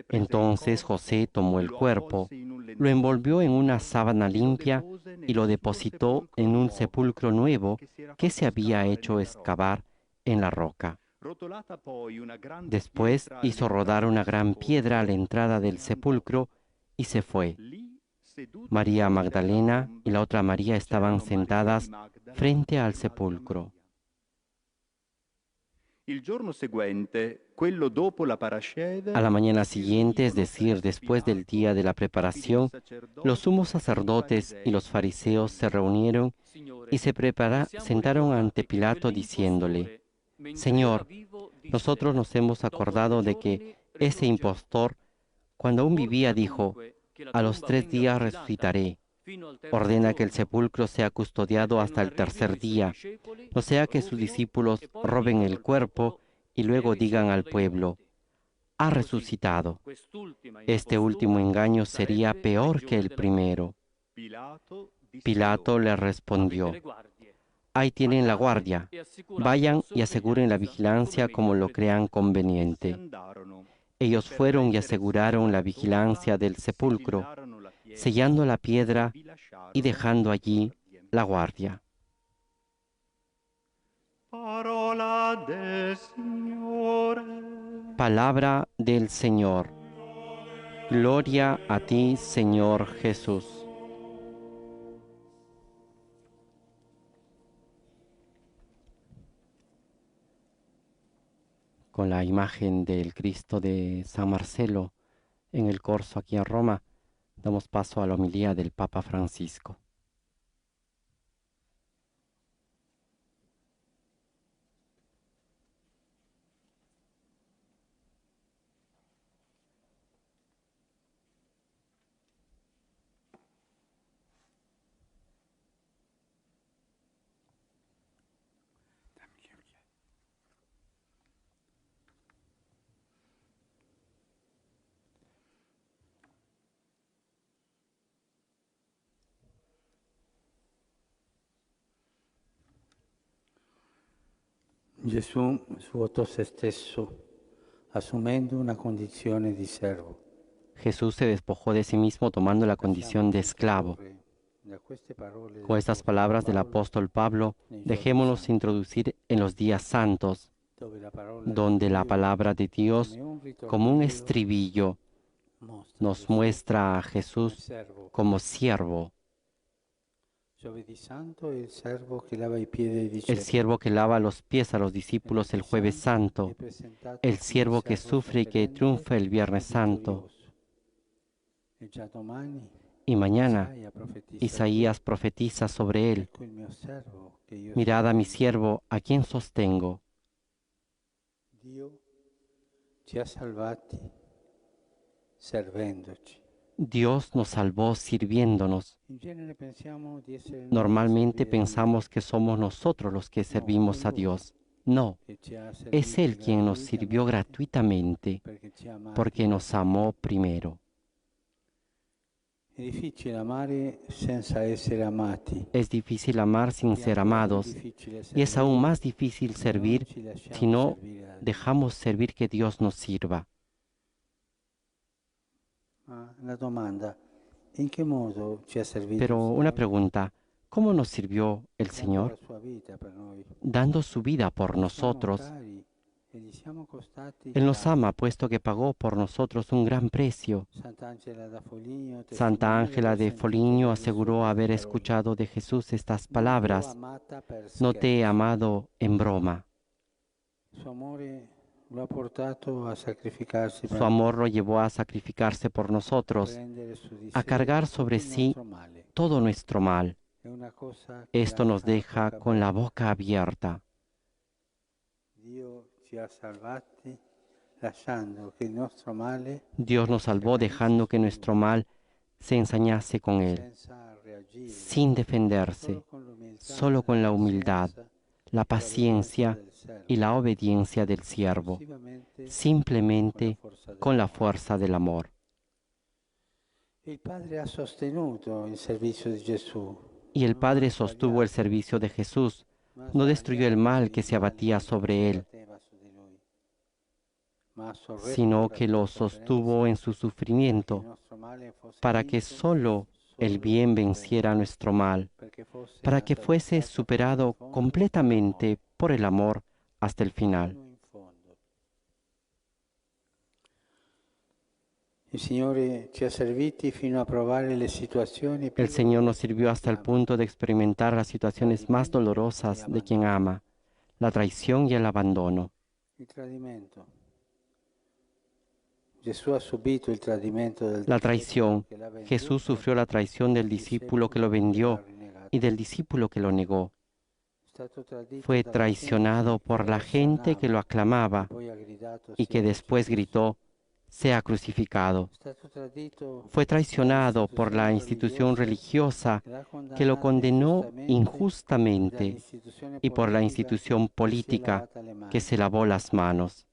S1: Entonces José tomó el cuerpo, lo envolvió en una sábana limpia y lo depositó en un sepulcro nuevo que se había hecho excavar en la roca. Después hizo rodar una gran piedra a la entrada del sepulcro y se fue. María Magdalena y la otra María estaban sentadas frente al sepulcro. A la mañana siguiente, es decir, después del día de la preparación, los sumos sacerdotes y los fariseos se reunieron y se sentaron ante Pilato diciéndole, Señor, nosotros nos hemos acordado de que ese impostor, cuando aún vivía, dijo, a los 3 días resucitaré. Ordena que el sepulcro sea custodiado hasta el tercer día, no sea que sus discípulos roben el cuerpo y luego digan al pueblo, ha resucitado. Este último engaño sería peor que el primero. Pilato le respondió, ahí tienen la guardia, vayan y aseguren la vigilancia como lo crean conveniente. Ellos fueron y aseguraron la vigilancia del sepulcro, sellando la piedra y dejando allí la guardia. Palabra del Señor. Gloria a ti, Señor Jesús. con la imagen del Cristo de San Marcelo en el corso aquí en Roma, damos paso a la homilía del Papa Francisco.
S2: Gesù svuotò se stesso, assumendo una condizione di servo.
S1: Jesús se despojó de sí mismo tomando la condición de esclavo. Con estas palabras del apóstol Pablo, dejémonos introducir en los días santos, donde la palabra de Dios, como un estribillo, nos muestra a Jesús como siervo, el siervo que lava los pies a los discípulos el jueves santo, el siervo que sufre y que triunfa el viernes santo. Y mañana Isaías profetiza sobre él: mirad a mi siervo, a quien sostengo. Dios nos salvó sirviéndonos. Normalmente pensamos que somos nosotros los que servimos a Dios. No, es Él quien nos sirvió gratuitamente porque nos amó primero. Es difícil amar sin ser amados, y es aún más difícil servir si no dejamos servir que Dios nos sirva. Pero una pregunta: ¿cómo nos sirvió el Señor? Dando su vida por nosotros. Él nos ama, puesto que pagó por nosotros un gran precio. Santa Ángela de Foligno aseguró haber escuchado de Jesús estas palabras: no te he amado en broma. Su amor lo llevó a sacrificarse por nosotros, a cargar sobre sí todo nuestro mal. Esto nos deja con la boca abierta. Dios nos salvó dejando que nuestro mal se ensañase con Él, sin defenderse, solo con la humildad, la paciencia y la obediencia del siervo, simplemente con la fuerza del amor. Y el Padre sostuvo el servicio de Jesús, no destruyó el mal que se abatía sobre Él, sino que lo sostuvo en su sufrimiento, para que solo el bien venciera nuestro mal, para que fuese superado completamente por el amor hasta el final. El Señor nos sirvió hasta el punto de experimentar las situaciones más dolorosas de quien ama, la traición y el abandono. La traición. Jesús sufrió la traición del discípulo que lo vendió y del discípulo que lo negó. Fue traicionado por la gente que lo aclamaba y que después gritó: sea crucificado. Fue traicionado por la institución religiosa que lo condenó injustamente y por la institución política que se lavó las manos.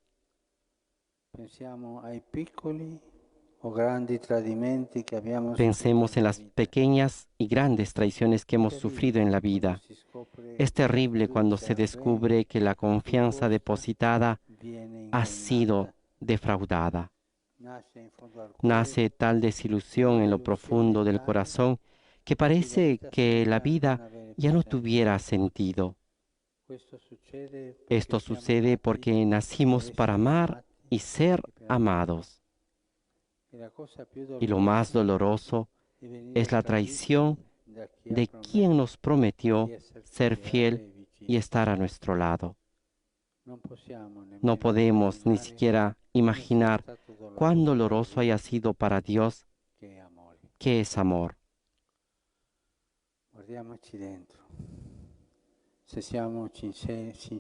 S1: Pensemos en las pequeñas y grandes traiciones que hemos sufrido en la vida. Es terrible cuando se descubre que la confianza depositada ha sido defraudada. Nace tal desilusión en lo profundo del corazón que parece que la vida ya no tuviera sentido. Esto sucede porque nacimos para amar y ser amados. Y lo más doloroso es la traición de quien nos prometió ser fiel y estar a nuestro lado. No podemos ni siquiera imaginar cuán doloroso haya sido para Dios, que es amor.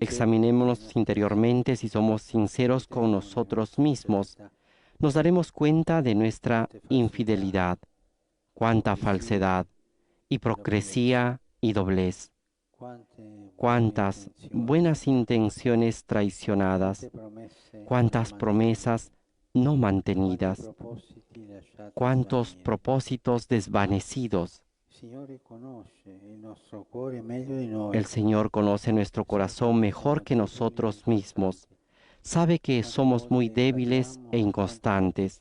S1: Examinémonos interiormente. Si somos sinceros con nosotros mismos, nos daremos cuenta de nuestra infidelidad, cuánta falsedad, hipocresía y doblez, cuántas buenas intenciones traicionadas, cuántas promesas no mantenidas, cuántos propósitos desvanecidos. El Señor conoce nuestro corazón mejor que nosotros mismos. Sabe que somos muy débiles e inconstantes,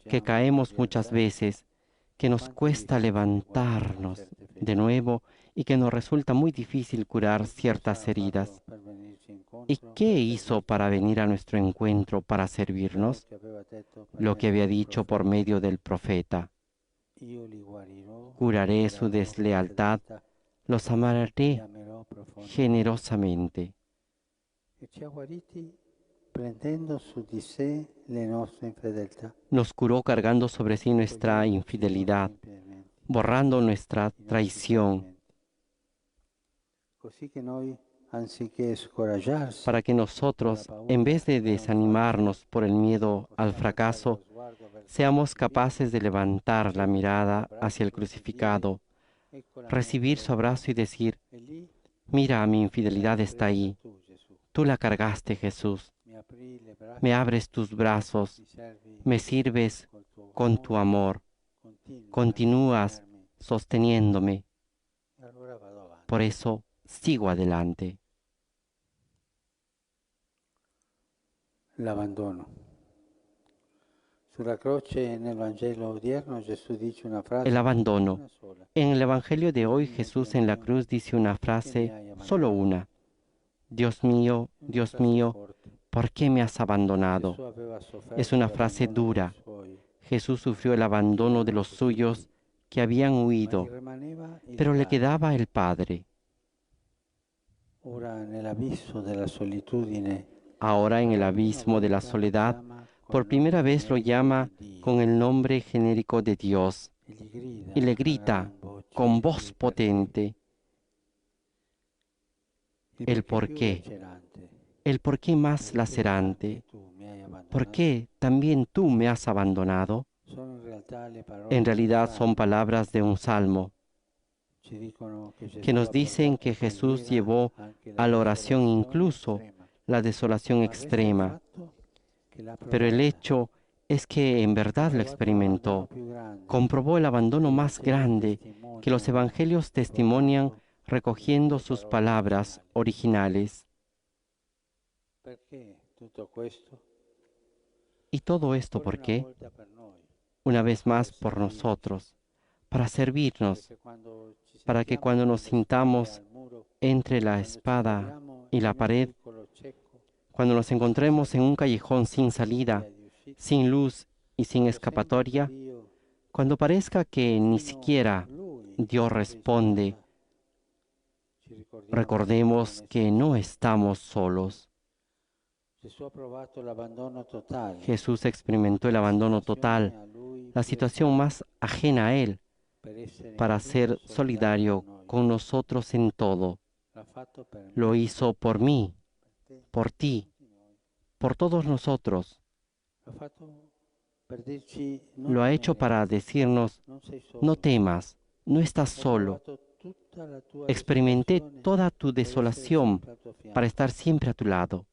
S1: que caemos muchas veces, que nos cuesta levantarnos de nuevo y que nos resulta muy difícil curar ciertas heridas. ¿Y qué hizo para venir a nuestro encuentro, para servirnos? Lo que había dicho por medio del profeta: curaré su deslealtad, los amaré generosamente. Nos curó cargando sobre sí nuestra infidelidad, borrando nuestra traición, para que nosotros, en vez de desanimarnos por el miedo al fracaso, seamos capaces de levantar la mirada hacia el crucificado, recibir su abrazo y decir: mira, mi infidelidad está ahí. Tú la cargaste, Jesús. Me abres tus brazos, me sirves con tu amor, continúas sosteniéndome. Por eso sigo adelante.
S2: El abandono.
S1: El abandono. En el Evangelio de hoy, Jesús en la cruz dice una frase, solo una: Dios mío, ¿por qué me has abandonado? Es una frase dura. Jesús sufrió el abandono de los suyos que habían huido, pero le quedaba el Padre. Ahora, en el abismo de la soledad, por primera vez lo llama con el nombre genérico de Dios y le grita con voz potente el por qué más lacerante. ¿Por qué también tú me has abandonado? En realidad son palabras de un salmo que nos dicen que Jesús llevó a la oración incluso la desolación extrema. Pero el hecho es que en verdad lo experimentó. Comprobó el abandono más grande que los evangelios testimonian recogiendo sus palabras originales. ¿Y todo esto por qué? Una vez más por nosotros, para servirnos, para que cuando nos sintamos entre la espada y la pared, cuando nos encontremos en un callejón sin salida, sin luz y sin escapatoria, cuando parezca que ni siquiera Dios responde, recordemos que no estamos solos. Jesús experimentó el abandono total, la situación más ajena a Él, para ser solidario con nosotros en todo. Lo hizo por mí, por ti, por todos nosotros. Lo ha hecho para decirnos: no temas, no estás solo. Experimenté toda tu desolación para estar siempre a tu lado.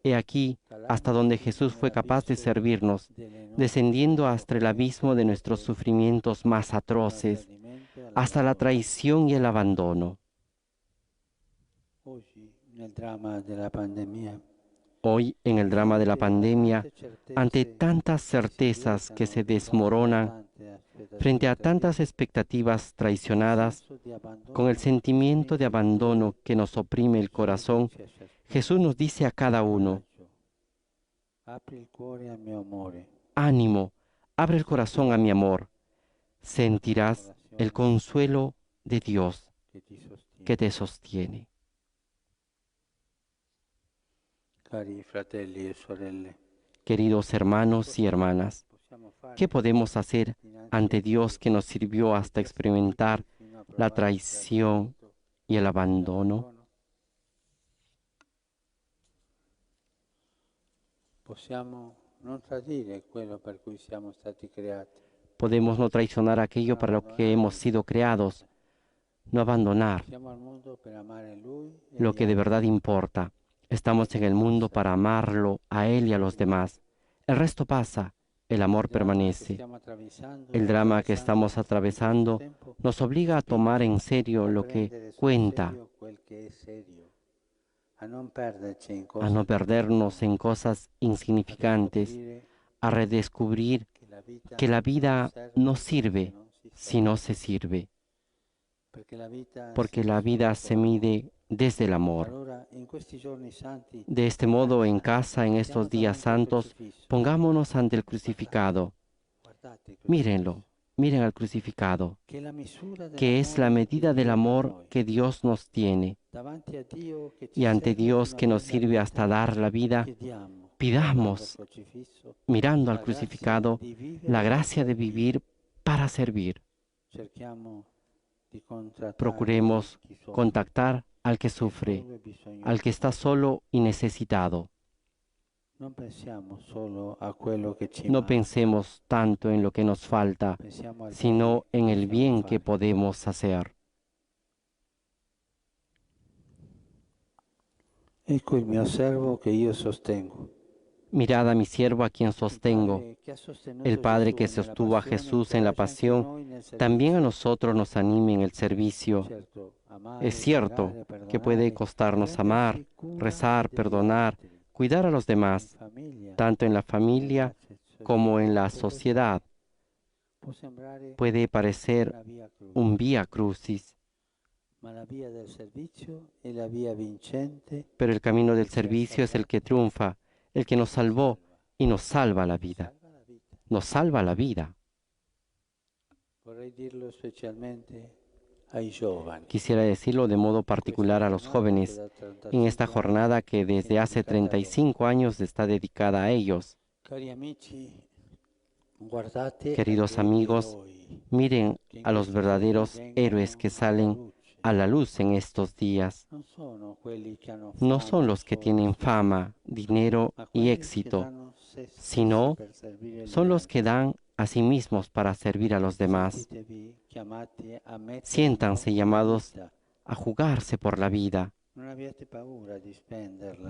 S1: He aquí hasta donde Jesús fue capaz de servirnos, descendiendo hasta el abismo de nuestros sufrimientos más atroces, hasta la traición y el abandono. Hoy, en el drama de la pandemia, ante tantas certezas que se desmoronan, frente a tantas expectativas traicionadas, con el sentimiento de abandono que nos oprime el corazón, Jesús nos dice a cada uno: ánimo, abre el corazón a mi amor, sentirás el consuelo de Dios. que te sostiene.
S2: Cari fratelli e sorelle,
S1: Queridos hermanos y hermanas, ¿qué podemos hacer ante Dios que nos sirvió hasta experimentar la traición y el abandono?
S2: Possiamo non tradire quello per cui siamo stati creati.
S1: Podemos no traicionar aquello para lo que hemos sido creados, no abandonar
S2: Siamo al mondo per amare Lui e
S1: lo
S2: gli
S1: que de verdad
S2: altri.
S1: importa. Estamos en el mundo para amarlo a Él y a los demás. El resto pasa, el amor permanece. El drama que estamos atravesando nos obliga a tomar en serio lo que cuenta, a no perdernos en cosas insignificantes, a redescubrir que la vida no sirve si no se sirve, porque la vida se mide desde el amor. De este modo, en casa, en estos días santos, pongámonos ante el crucificado. Mírenlo, miren al crucificado, que es la medida del amor que Dios nos tiene. Y ante Dios que nos sirve hasta dar la vida, pidamos, mirando al crucificado, la gracia de vivir para servir. Procuremos contactar al que sufre, al que está solo y necesitado. No pensemos tanto en lo que nos falta, sino en el bien que podemos hacer.
S2: Ecco il mio servo che io sostengo.
S1: Mirad a mi siervo a quien sostengo. El Padre que sostuvo a Jesús en la pasión, también a nosotros nos anime en el servicio. Es cierto que puede costarnos amar, rezar, perdonar, cuidar a los demás, tanto en la familia como en la sociedad. Puede parecer un vía crucis, pero el camino del servicio es el que triunfa, el que nos salvó y nos salva la vida. Nos salva la vida. Quisiera decirlo de modo particular a los jóvenes en esta jornada que desde hace 35 años está dedicada a ellos. Queridos amigos, miren a los verdaderos héroes que salen a la luz en estos días. No son los que tienen fama, dinero y éxito, sino son los que dan a sí mismos para servir a los demás. Siéntanse llamados a jugarse por la vida.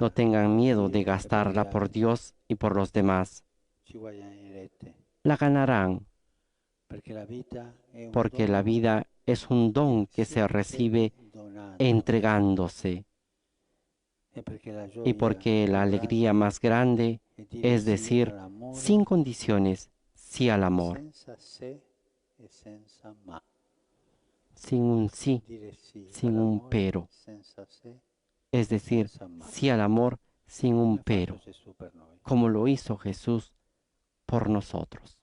S1: No tengan miedo de gastarla por Dios y por los demás. La ganarán, porque la vida es un don que se recibe entregándose, y porque la alegría más grande es decir sin condiciones sí al amor, sin un sí, sin un pero, es decir sí al amor sin un pero, como lo hizo Jesús por nosotros.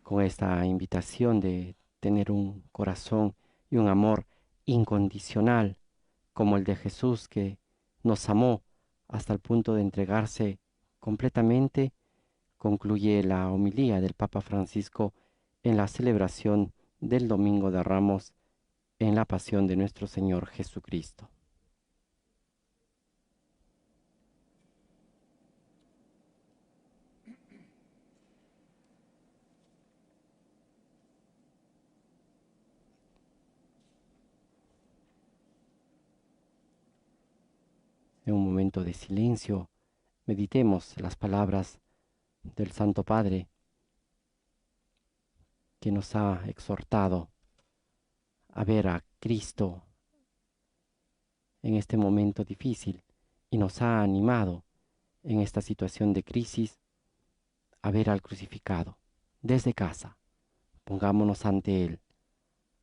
S1: Con esta invitación de tener un corazón y un amor incondicional, como el de Jesús, que nos amó hasta el punto de entregarse completamente, concluye la homilía del Papa Francisco en la celebración del Domingo de Ramos en la pasión de nuestro Señor Jesucristo. En un momento de silencio, meditemos las palabras del Santo Padre que nos ha exhortado a ver a Cristo en este momento difícil y nos ha animado en esta situación de crisis a ver al crucificado desde casa. Pongámonos ante Él,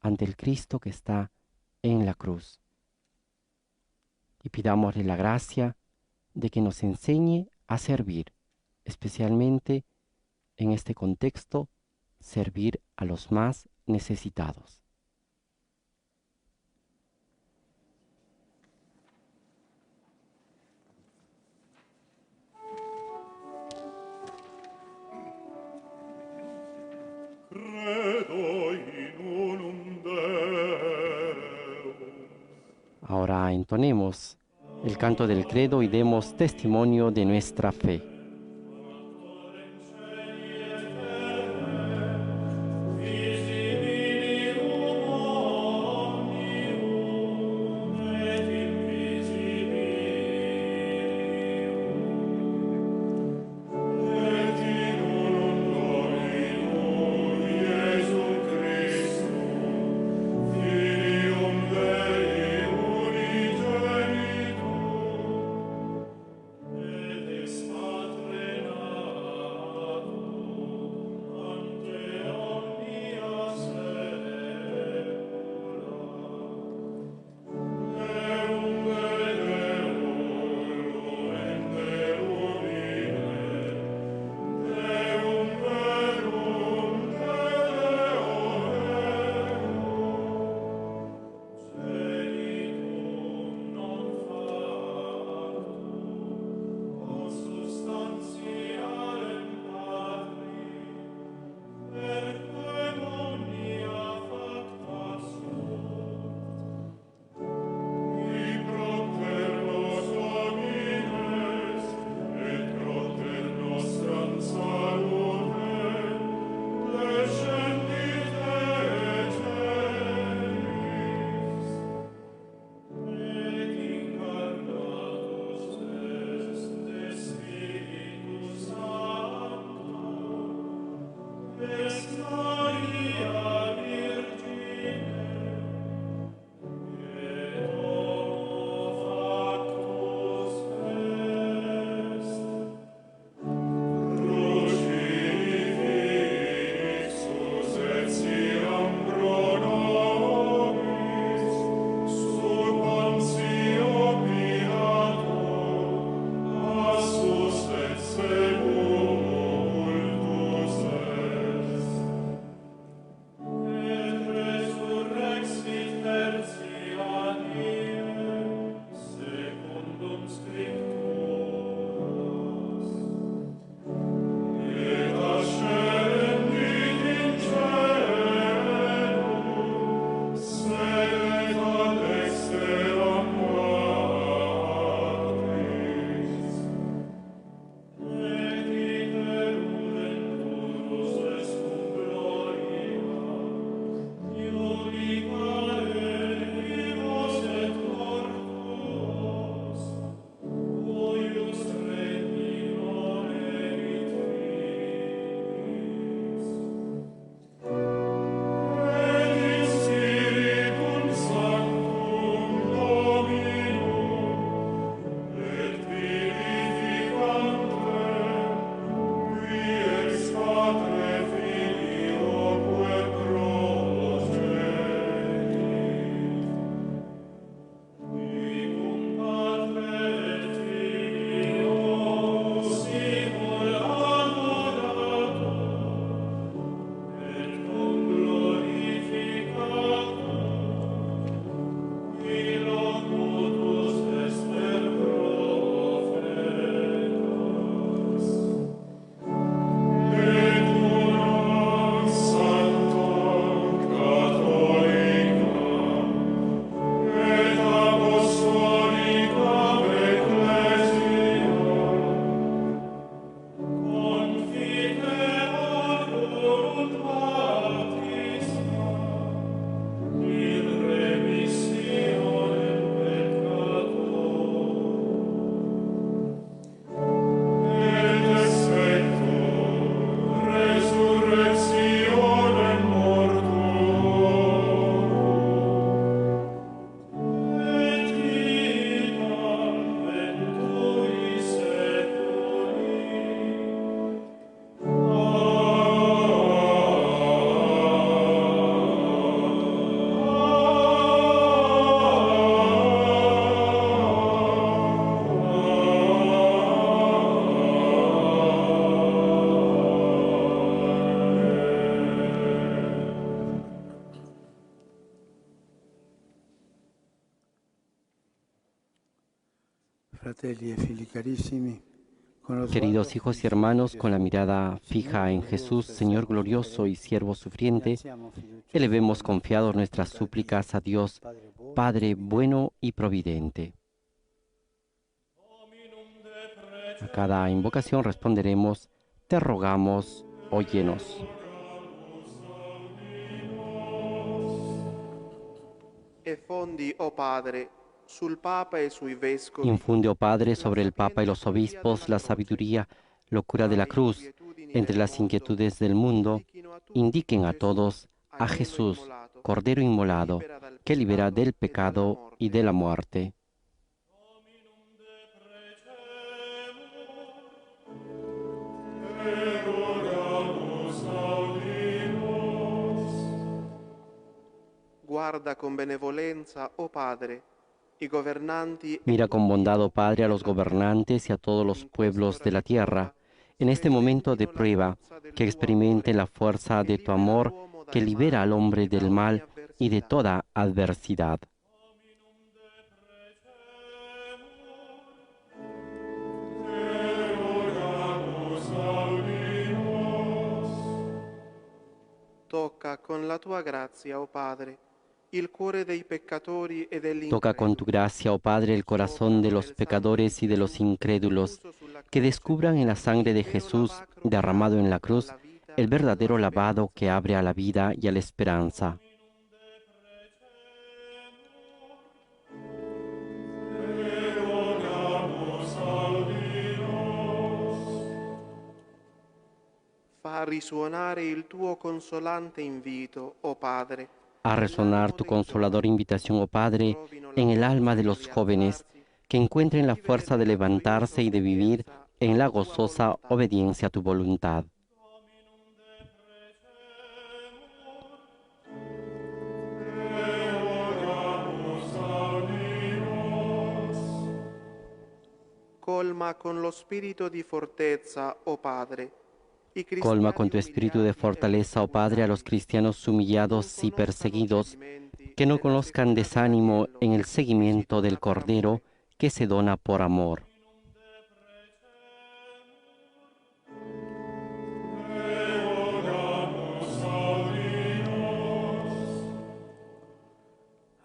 S1: ante el Cristo que está en la cruz. y pidámosle la gracia de que nos enseñe a servir, especialmente en este contexto, servir a los más necesitados. Ahora entonemos el canto del credo y demos testimonio de nuestra fe.
S2: Fratelli e figli carissimi, con lo
S1: Queridos
S2: sguardo
S1: hijos y
S2: fisso
S1: hermanos,
S2: in
S1: con la
S2: Gesù,
S1: mirada fija en Jesús, Señor glorioso y siervo sufriente, elevemos confiados nuestras súplicas a Dios, Padre bueno y providente. A cada invocación responderemos, te rogamos, óyenos.
S3: E fondi, oh Padre, sul Papa e sui Vescovi,
S1: Infunde, oh Padre,
S3: la
S1: sobre el Papa y
S3: sapiente
S1: los
S3: teoria
S1: obispos
S3: della
S1: la
S3: croce,
S1: sabiduría, locura de la
S3: dalle
S1: cruz,
S3: inquietudini
S1: entre
S3: del
S1: las
S3: mondo,
S1: inquietudes del mundo,
S3: indichino a tutti
S1: indiquen a
S3: Gesù,
S1: todos a
S3: agnello
S1: Jesús,
S3: immolato,
S1: Cordero
S3: che
S1: inmolado,
S3: libera dal
S1: que libera
S3: peccato
S1: del
S3: e dalla
S1: pecado y
S3: morte.
S1: de la muerte.
S3: Guarda con benevolenza, oh Padre, i governanti e
S1: Mira con
S3: tutti i
S1: bondad, oh
S3: popoli
S1: Padre, a los
S3: della terra.
S1: gobernantes y a todos los
S3: In questa
S1: pueblos
S3: ora
S1: de la
S3: di
S1: tierra,
S3: prova,
S1: en este momento de
S3: sperimentino la
S1: prueba,
S3: forza del
S1: que
S3: tuo amore,
S1: experimenten la fuerza
S3: che
S1: de tu
S3: libera
S1: amor,
S3: l'uomo
S1: que
S3: dal
S1: libera al
S3: male
S1: hombre
S3: e da
S1: del
S3: ogni
S1: mal y de
S3: avversità.
S1: toda adversidad.
S3: Tocca con la tua grazia, oh Padre, il cuore dei peccatori e degli
S1: Toca con tu
S3: increduli.
S1: gracia, oh Padre, el corazón de
S3: Scoprano
S1: los
S3: nel sangue di
S1: pecadores y de los
S3: Gesù
S1: incrédulos,
S3: effuso sulla
S1: que
S3: croce
S1: descubran en la sangre
S3: il
S1: de
S3: vero
S1: Jesús
S3: lavacro che
S1: derramado en la
S3: apre
S1: cruz
S3: alla vita
S1: el
S3: e alla
S1: verdadero lavado
S3: speranza.
S1: que abre a la vida y a la esperanza.
S3: Fa risuonare il tuo consolante invito, oh Padre,
S1: A resonar
S3: nell'animo
S1: tu
S3: dei
S1: consoladora
S3: giovani,
S1: invitación, oh
S3: che
S1: Padre,
S3: trovino la
S1: en el
S3: forza
S1: alma de
S3: di
S1: los jóvenes,
S3: rialzarsi
S1: que
S3: e di
S1: encuentren la
S3: vivere
S1: fuerza de
S3: nella gioiosa
S1: levantarse y de vivir
S3: obbedienza
S1: en la
S3: alla tua
S1: gozosa
S3: volontà.
S1: obediencia a tu voluntad.
S3: Colma con lo spirito di fortezza, oh Padre, i
S1: Colma
S3: cristiani
S1: con tu espíritu de
S3: umiliati e
S1: fortaleza, oh Padre, a los
S3: perseguitati,
S1: cristianos
S3: che non
S1: humillados y
S3: conoscano
S1: perseguidos,
S3: cedimenti
S1: que no
S3: nella
S1: conozcan
S3: seguita
S1: desánimo
S3: dell'agnello
S1: en el
S3: che si
S1: seguimiento del
S3: dona per
S1: Cordero
S3: amore.
S1: que se dona por amor.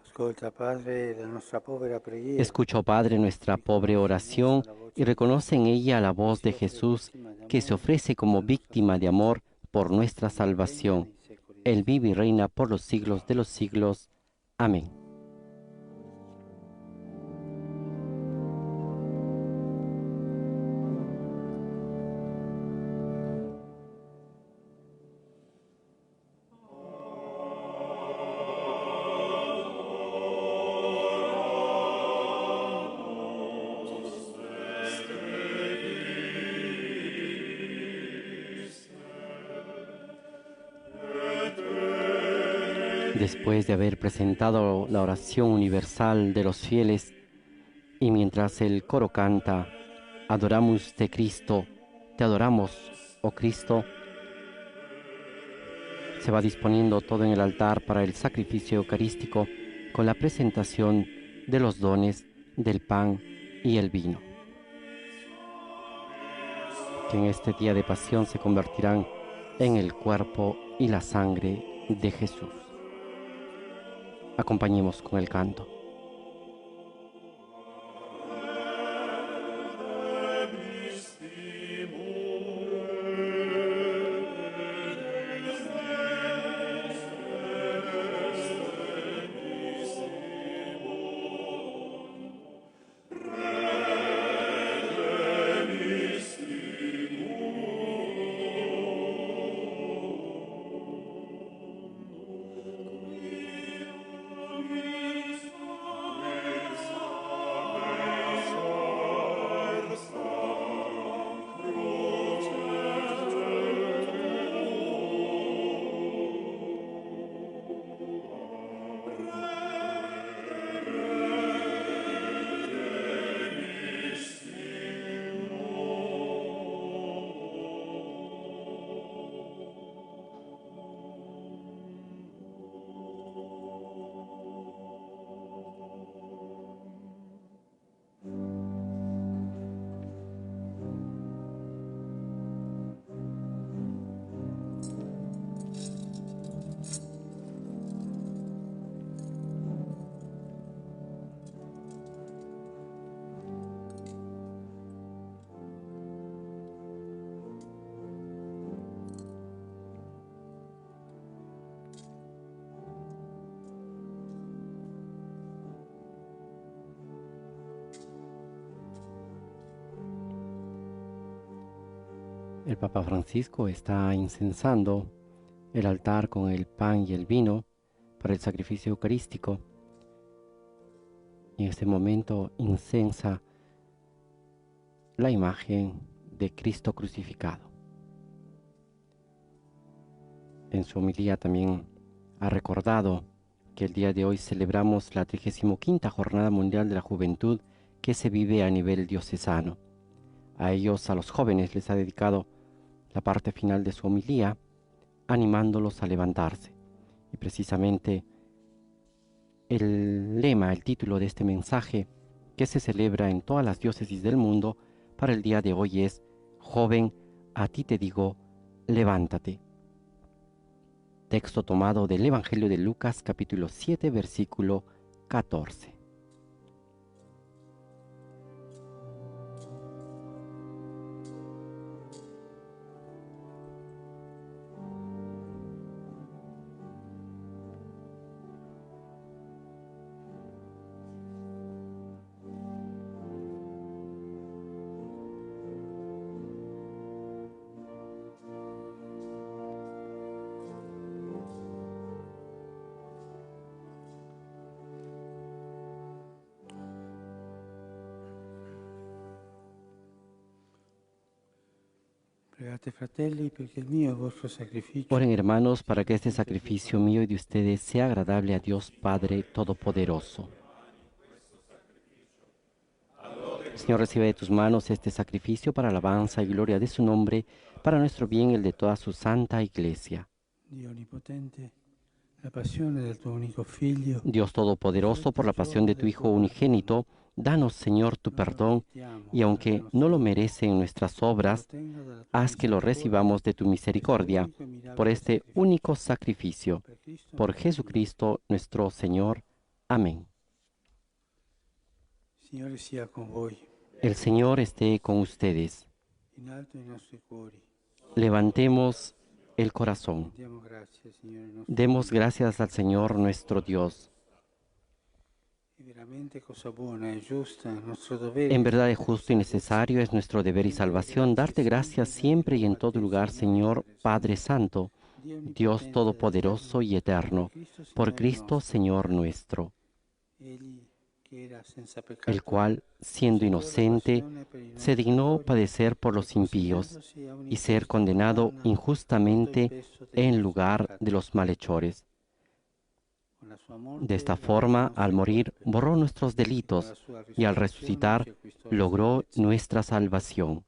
S2: Ascolta, Padre, la nostra povera preghiera.
S1: Escucha, oh Padre, nuestra pobre oración y reconoce en ella la voz de Jesús que se ofrece como víctima de amor por nuestra salvación. Él vive y reina por los siglos de los siglos. Amén. Después de haber presentado la oración universal de los fieles y mientras el coro canta, adoramos te Cristo, te adoramos, oh Cristo, se va disponiendo todo en el altar para el sacrificio eucarístico con la presentación de los dones del pan y el vino, que en este día de pasión se convertirán en el cuerpo y la sangre de Jesús. Acompañemos con el canto. El Papa Francisco está incensando el altar con el pan y el vino para el sacrificio eucarístico. Y en este momento incensa la imagen de Cristo crucificado. En su homilía también ha recordado que el día de hoy celebramos la 35ª Jornada Mundial de la Juventud que se vive a nivel diocesano. A ellos, a los jóvenes, les ha dedicado la parte final de su homilía, animándolos a levantarse. Y precisamente el lema, el título de este mensaje que se celebra en todas las diócesis del mundo para el día de hoy es: Joven, a ti te digo, levántate. Texto tomado del Evangelio de Lucas, capítulo 7, versículo 14.
S2: Pregate, fratelli, perché il mio e il vostro sacrificio
S1: Oren, hermanos, para que este sacrificio mío y de ustedes sea agradable a Dios Padre Todopoderoso. Señor, recibe de tus manos este sacrificio para alabanza y gloria de su nombre, para nuestro bien y el de toda su santa Iglesia.
S2: Dio Onnipotente, la passione del tuo unico figlio,
S1: Dios Todopoderoso, por la pasión de tu Hijo unigénito, danos, Señor, tu perdón, y aunque no lo merecen nuestras obras, haz que lo recibamos de tu misericordia, por este único sacrificio, por Jesucristo nuestro Señor. Amén.
S2: Signore sia con voi,
S1: El Señor esté con ustedes.
S2: in alto i nostri cuori.
S1: Levantemos el corazón.
S2: Diamo grazie, Signore nostro.
S1: Demos gracias al Señor nuestro Dios.
S2: È veramente cosa buona e giusta, il nostro dovere.
S1: En verdad es justo y necesario, es nuestro deber y salvación darte gracias siempre y en todo lugar, Señor Padre Santo, Dios Todopoderoso y Eterno, por Cristo Señor nuestro,
S2: Egli che era senza peccato,
S1: el cual, siendo inocente, se dignó padecer por los impíos y ser condenado injustamente en lugar de los malhechores. De esta forma, al morir, borró nuestros delitos y al resucitar, logró nuestra salvación.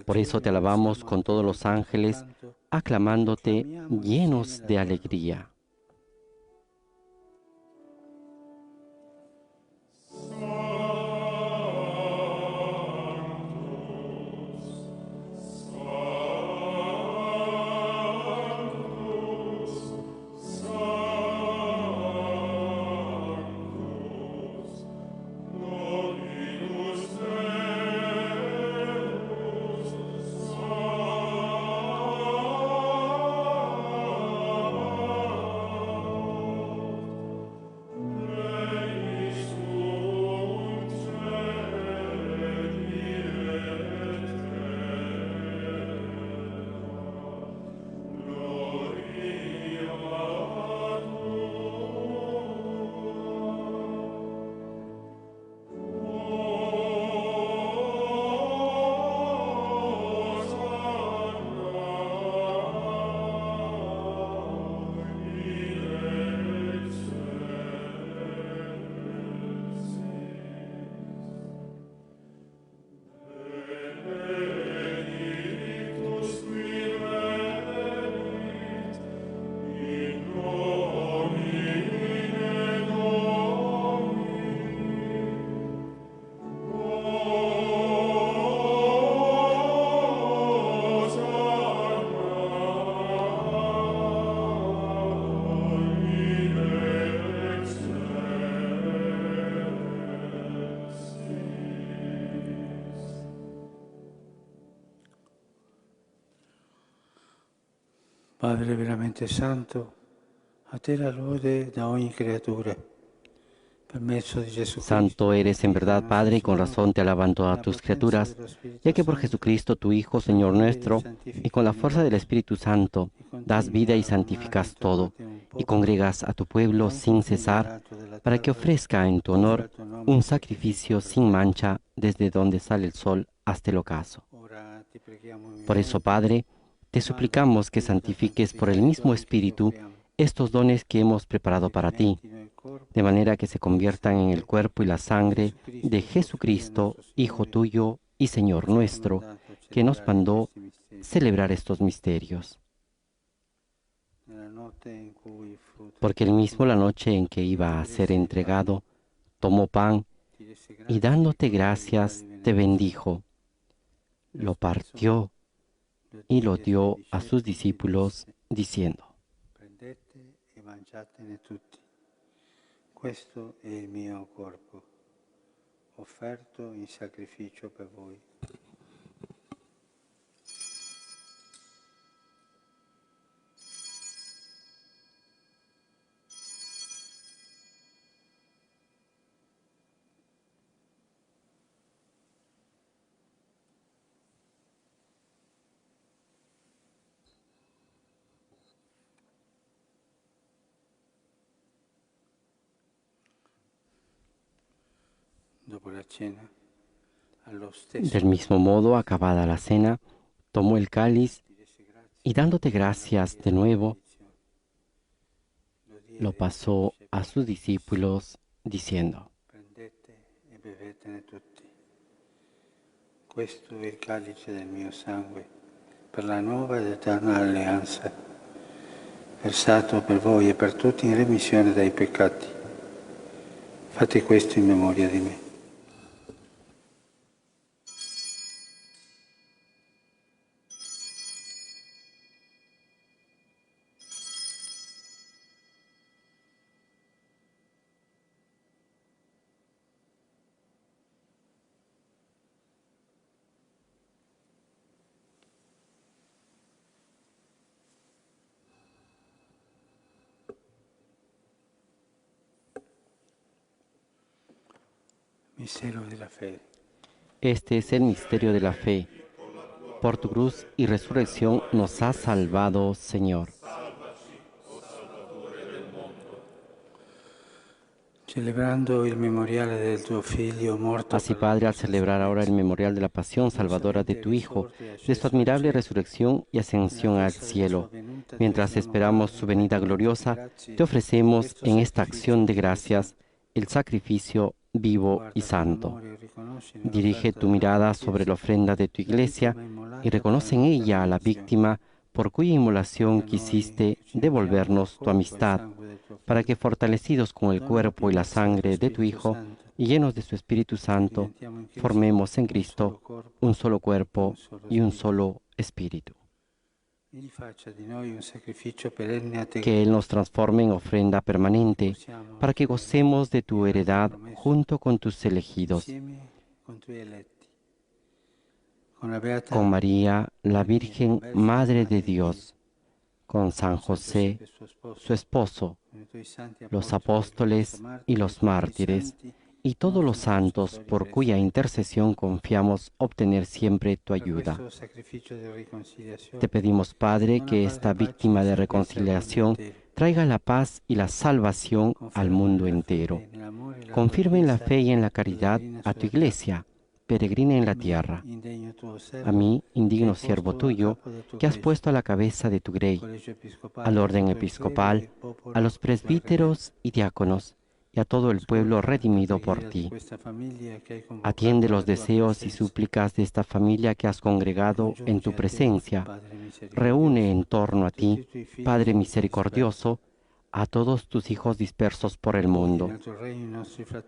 S1: Por eso te alabamos con todos los ángeles, aclamándote llenos de alegría.
S2: Padre veramente santo, a te la lode da ogni creatura. per mezzo di Gesù Cristo.
S1: Santo eres en verdad, Padre, y con razón te alaban todas tus criaturas, ya que por Jesucristo, tu Hijo, Señor nuestro, y con la fuerza del Espíritu Santo, das vida y santificas todo, y congregas a tu pueblo sin cesar, para que ofrezca en tu honor un sacrificio sin mancha desde donde sale el sol hasta el ocaso. Por eso, Padre, te suplicamos que santifiques por el mismo Espíritu estos dones que hemos preparado para ti, de manera que se conviertan en el cuerpo y la sangre de Jesucristo, Hijo tuyo y Señor nuestro, que nos mandó celebrar estos misterios. Porque él mismo, la noche en que iba a ser entregado, tomó pan y dándote gracias, te bendijo, lo partió y lo dio a sus discípulos, diciendo:
S2: Prendete e mangiatene tutti. Questo è il mio corpo, offerto in sacrificio per voi. Dopo la cena, allo stesso
S1: Del mismo modo, acabada la cena, tomó el cáliz y dándote gracias de nuevo, lo pasó a sus discípulos, diciendo:
S2: prendete e bevetene tutti. Questo è il calice del mio sangue, per la nuova ed eterna alleanza, versato per voi e per tutti in remissione dei peccati. Fate questo in memoria di me. Mistero de la fe.
S1: Este es el misterio de la fe. Por tu cruz y resurrección nos has salvado, Señor.
S2: Celebrando il memoriale del tuo Figlio morto
S1: Así,
S2: per la
S1: Padre, al
S2: nostra
S1: celebrar ahora el
S2: salvezza,
S1: memorial de la pasión salvadora de tu Hijo, de su admirable resurrección y ascensión al cielo, mientras esperamos su venida gloriosa, te ofrecemos en esta acción de gracias el sacrificio vivo y santo. Dirige tu mirada sobre la ofrenda de tu iglesia y reconoce en ella a la víctima por cuya inmolación quisiste devolvernos tu amistad, para que fortalecidos con el cuerpo y la sangre de tu Hijo y llenos de su Espíritu Santo, formemos en Cristo un solo cuerpo y un solo Espíritu. Que Él nos transforme en ofrenda permanente, para que gocemos de tu heredad junto con tus elegidos, con María, la Virgen Madre de Dios, con San José, su esposo, los apóstoles y los mártires, y todos los santos por cuya intercesión confiamos obtener siempre tu ayuda. Te pedimos, Padre, que esta víctima de reconciliación traiga la paz y la salvación al mundo entero. Confirme en la fe y en la caridad a tu iglesia, peregrina en la tierra. A mí, indigno siervo tuyo, que has puesto a la cabeza de tu grey, al orden episcopal, a los presbíteros y diáconos, y a todo el pueblo redimido por ti. Atiende los deseos y súplicas de esta familia que has congregado en tu presencia. Reúne en torno a ti, Padre misericordioso, a todos tus hijos dispersos por el mundo,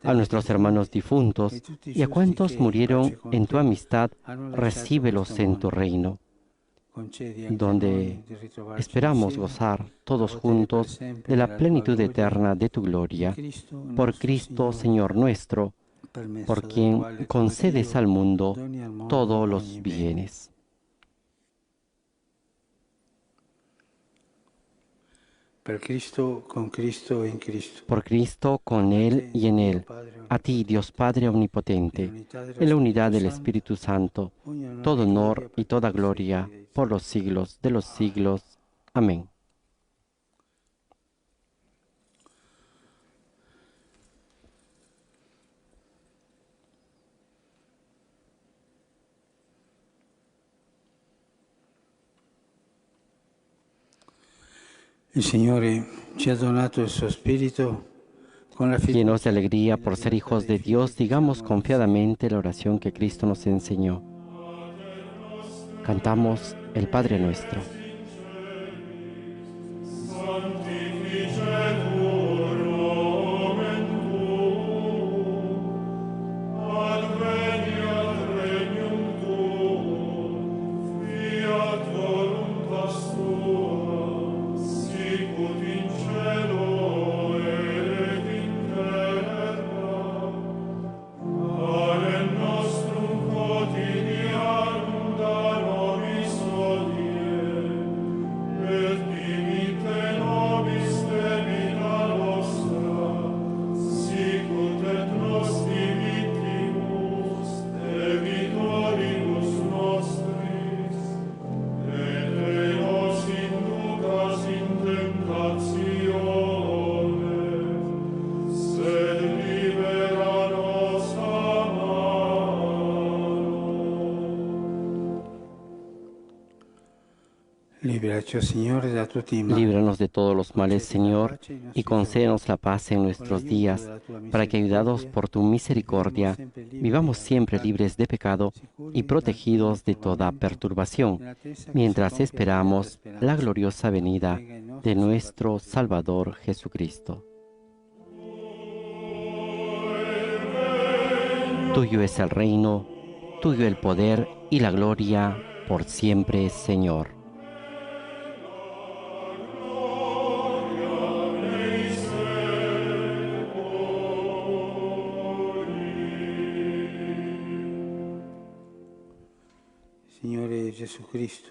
S1: a nuestros hermanos difuntos y a cuantos murieron en tu amistad, recíbelos en tu reino, donde esperamos gozar todos juntos de la plenitud eterna de tu gloria, por Cristo Señor nuestro, por quien concedes al mundo todos los bienes.
S2: Per Cristo, con Cristo e in Cristo.
S1: Por Cristo, con Él y en Él. A ti, Dios Padre Omnipotente, en la unidad del Espíritu Santo, todo honor y toda gloria por los siglos de los siglos. Amén.
S2: Il Signore ci ha donato il suo Spirito con la
S1: Llenos de
S2: fiducia
S1: alegría
S2: e la
S1: por ser
S2: libertà
S1: hijos
S2: di
S1: de Dios,
S2: fede,
S1: digamos
S2: diciamo
S1: confiadamente la oración que Cristo nos enseñó. Cantamos el Padre Nuestro.
S2: Liberaci, Signore, da tutti i mali.
S1: Líbranos de todos los males, Señor, y concédenos la paz en nuestros días, para que, ayudados por tu misericordia, vivamos siempre libres de pecado y protegidos de toda perturbación, mientras esperamos la gloriosa venida de nuestro Salvador Jesucristo. Tuyo es el reino, tuyo el poder y la gloria por siempre, Señor.
S2: Signore Gesù Cristo,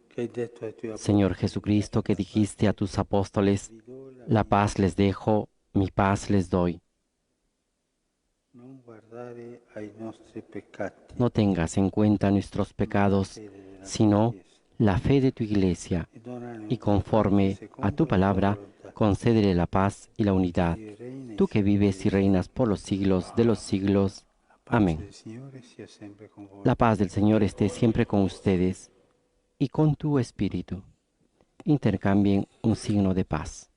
S2: che hai detto ai tuoi apostoli,
S1: Señor Jesucristo, que dijiste a tus apóstoles, la paz les dejo, mi paz les doy.
S2: non guardare ai nostri peccati,
S1: No tengas en cuenta nuestros pecados, sino la fe de tu iglesia,
S2: e donane
S1: y conforme a tu palabra, concédele la paz y la unidad. Tú que vives y reinas por los siglos de los siglos. Amén.
S2: del Signore sia sempre con voi.
S1: La paz del Señor esté siempre con ustedes y con tu espíritu. Intercambien un signo de paz.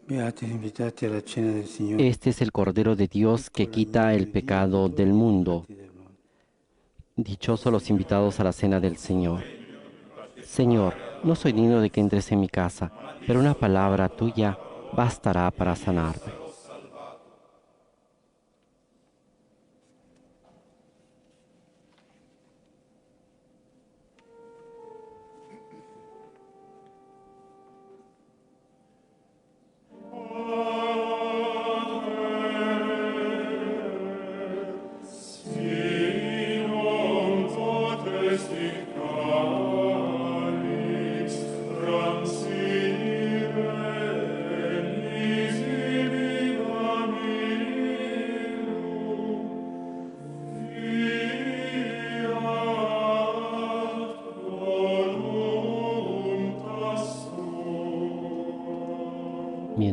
S2: Beati gli invitati alla cena del Signore.
S1: Este es el Cordero de Dios que quita el pecado del mundo. Dichosos los invitados a la cena del Señor. Señor, no soy digno de que entres en mi casa, pero una palabra tuya bastará para sanarme.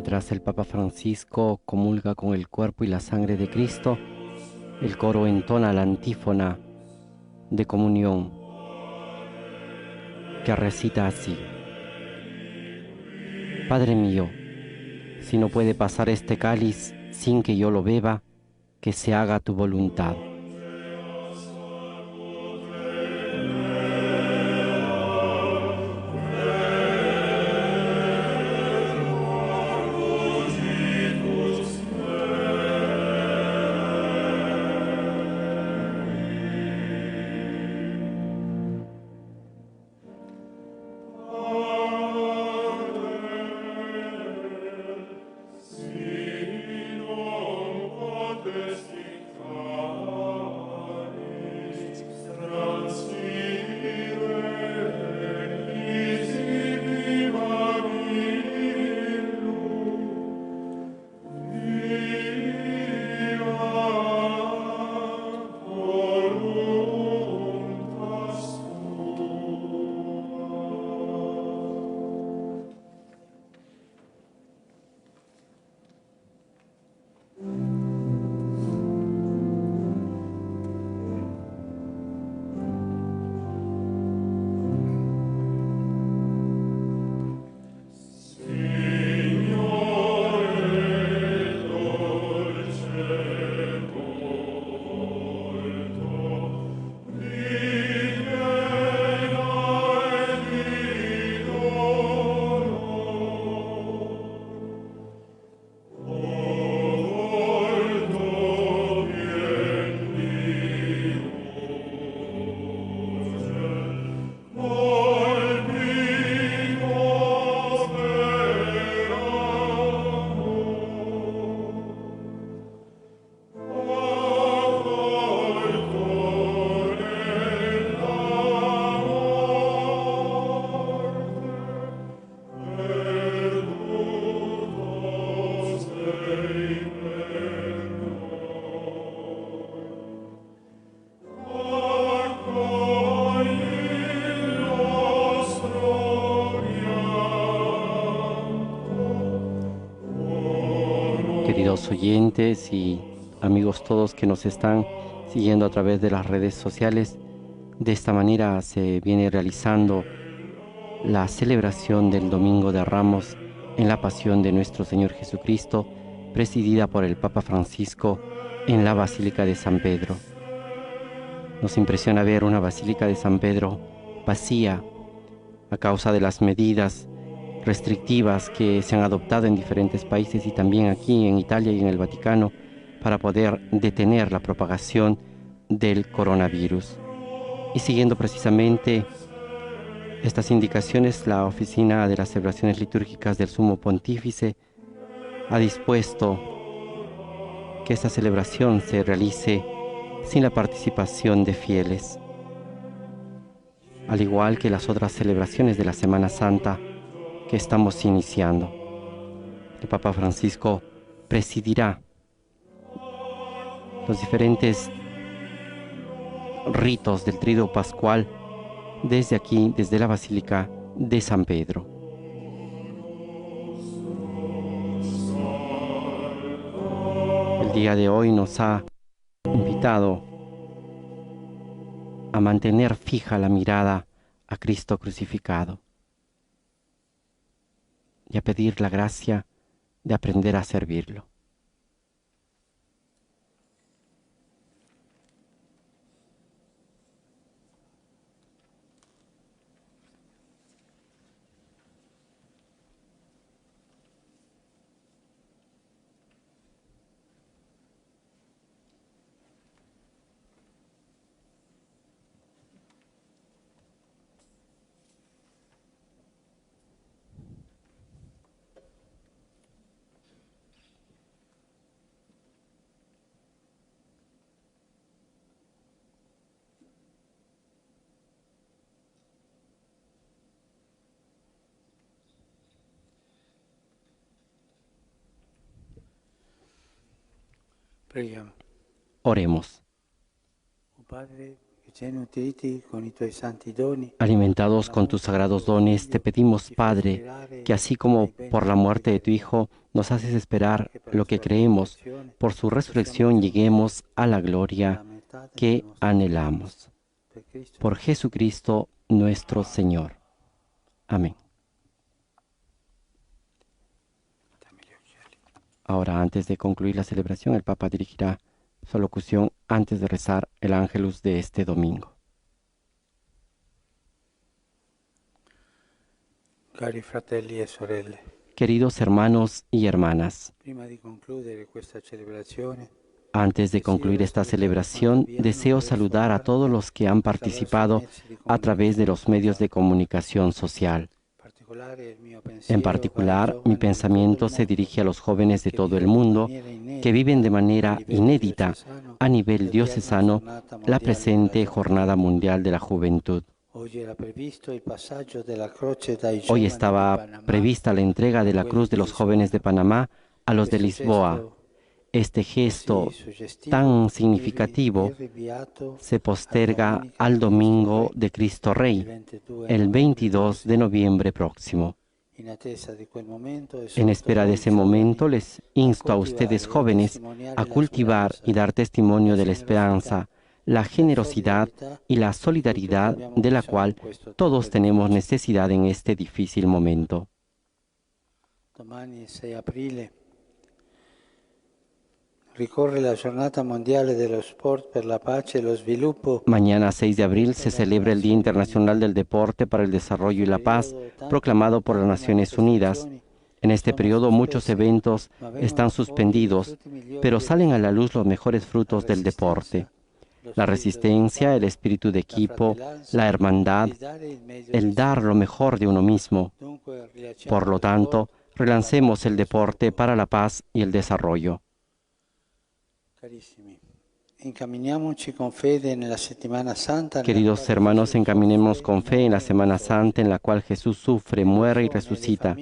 S1: Mientras el Papa Francisco comulga con el cuerpo y la sangre de Cristo, el coro entona la antífona de comunión que recita así: Padre mío, si no puede pasar este cáliz sin que yo lo beba, que se haga tu voluntad. Queridos oyentes y amigos todos que nos están siguiendo a través de las redes sociales, de esta manera se viene realizando la celebración del Domingo de Ramos en la Pasión de nuestro Señor Jesucristo, presidida por el Papa Francisco en la Basílica de San Pedro. Nos impresiona ver una Basílica de San Pedro vacía a causa de las medidas restrictivas que se han adoptado en diferentes países y también aquí en Italia y en el Vaticano para poder detener la propagación del coronavirus. Y siguiendo precisamente estas indicaciones, la Oficina de las Celebraciones Litúrgicas del Sumo Pontífice ha dispuesto que esta celebración se realice sin la participación de fieles, al igual que las otras celebraciones de la Semana Santa que estamos iniciando. El Papa Francisco presidirá los diferentes ritos del Tríduo Pascual desde aquí, desde la Basílica de San Pedro. El día de hoy nos ha invitado a mantener fija la mirada a Cristo crucificado y a pedir la gracia de aprender a servirlo.
S2: Preghiamo.
S1: Oremos.
S2: Oh Padre,
S1: Alimentados con tus sagrados dones, te pedimos, Padre, que así como por la muerte de tu Hijo nos haces esperar lo que creemos, por su resurrección lleguemos a la gloria que anhelamos. Por Jesucristo nuestro Señor. Amén. Ahora, antes de concluir la celebración, el Papa dirigirá su alocución antes de rezar el Ángelus de este domingo.
S2: Cari fratelli e sorelle,
S1: Queridos hermanos y hermanas,
S2: prima di concludere questa celebrazione,
S1: antes de concluir esta celebración, deseo saludar a todos los que han participado a través de los medios de comunicación social. En particular, mi pensamiento se dirige a los jóvenes de todo el mundo que viven de manera inédita a nivel diocesano la presente Jornada Mundial de la Juventud. Hoy estaba prevista la entrega de la Cruz de los jóvenes de Panamá a los de Lisboa. Este gesto tan significativo se posterga al Domingo de Cristo Rey, el 22 de noviembre próximo. En espera de ese momento, les insto a ustedes jóvenes a cultivar y dar testimonio de la esperanza, la generosidad y la solidaridad de la cual todos tenemos necesidad en este difícil momento.
S2: Domani 6 aprile ricorre la Giornata Mondiale dello Sport per la Pace e lo Sviluppo.
S1: Mañana 6 de abril se celebra el Día Internacional del Deporte para el Desarrollo y la Paz, proclamado por las Naciones Unidas. En este periodo muchos eventos están suspendidos, pero salen a la luz los mejores frutos del deporte. La resistencia, el espíritu de equipo, la hermandad, el dar lo mejor de uno mismo. Por lo tanto, relancemos el deporte para la paz y el desarrollo. Queridos hermanos, encaminemos con fe en la Semana Santa en la cual Jesús sufre, muere y resucita.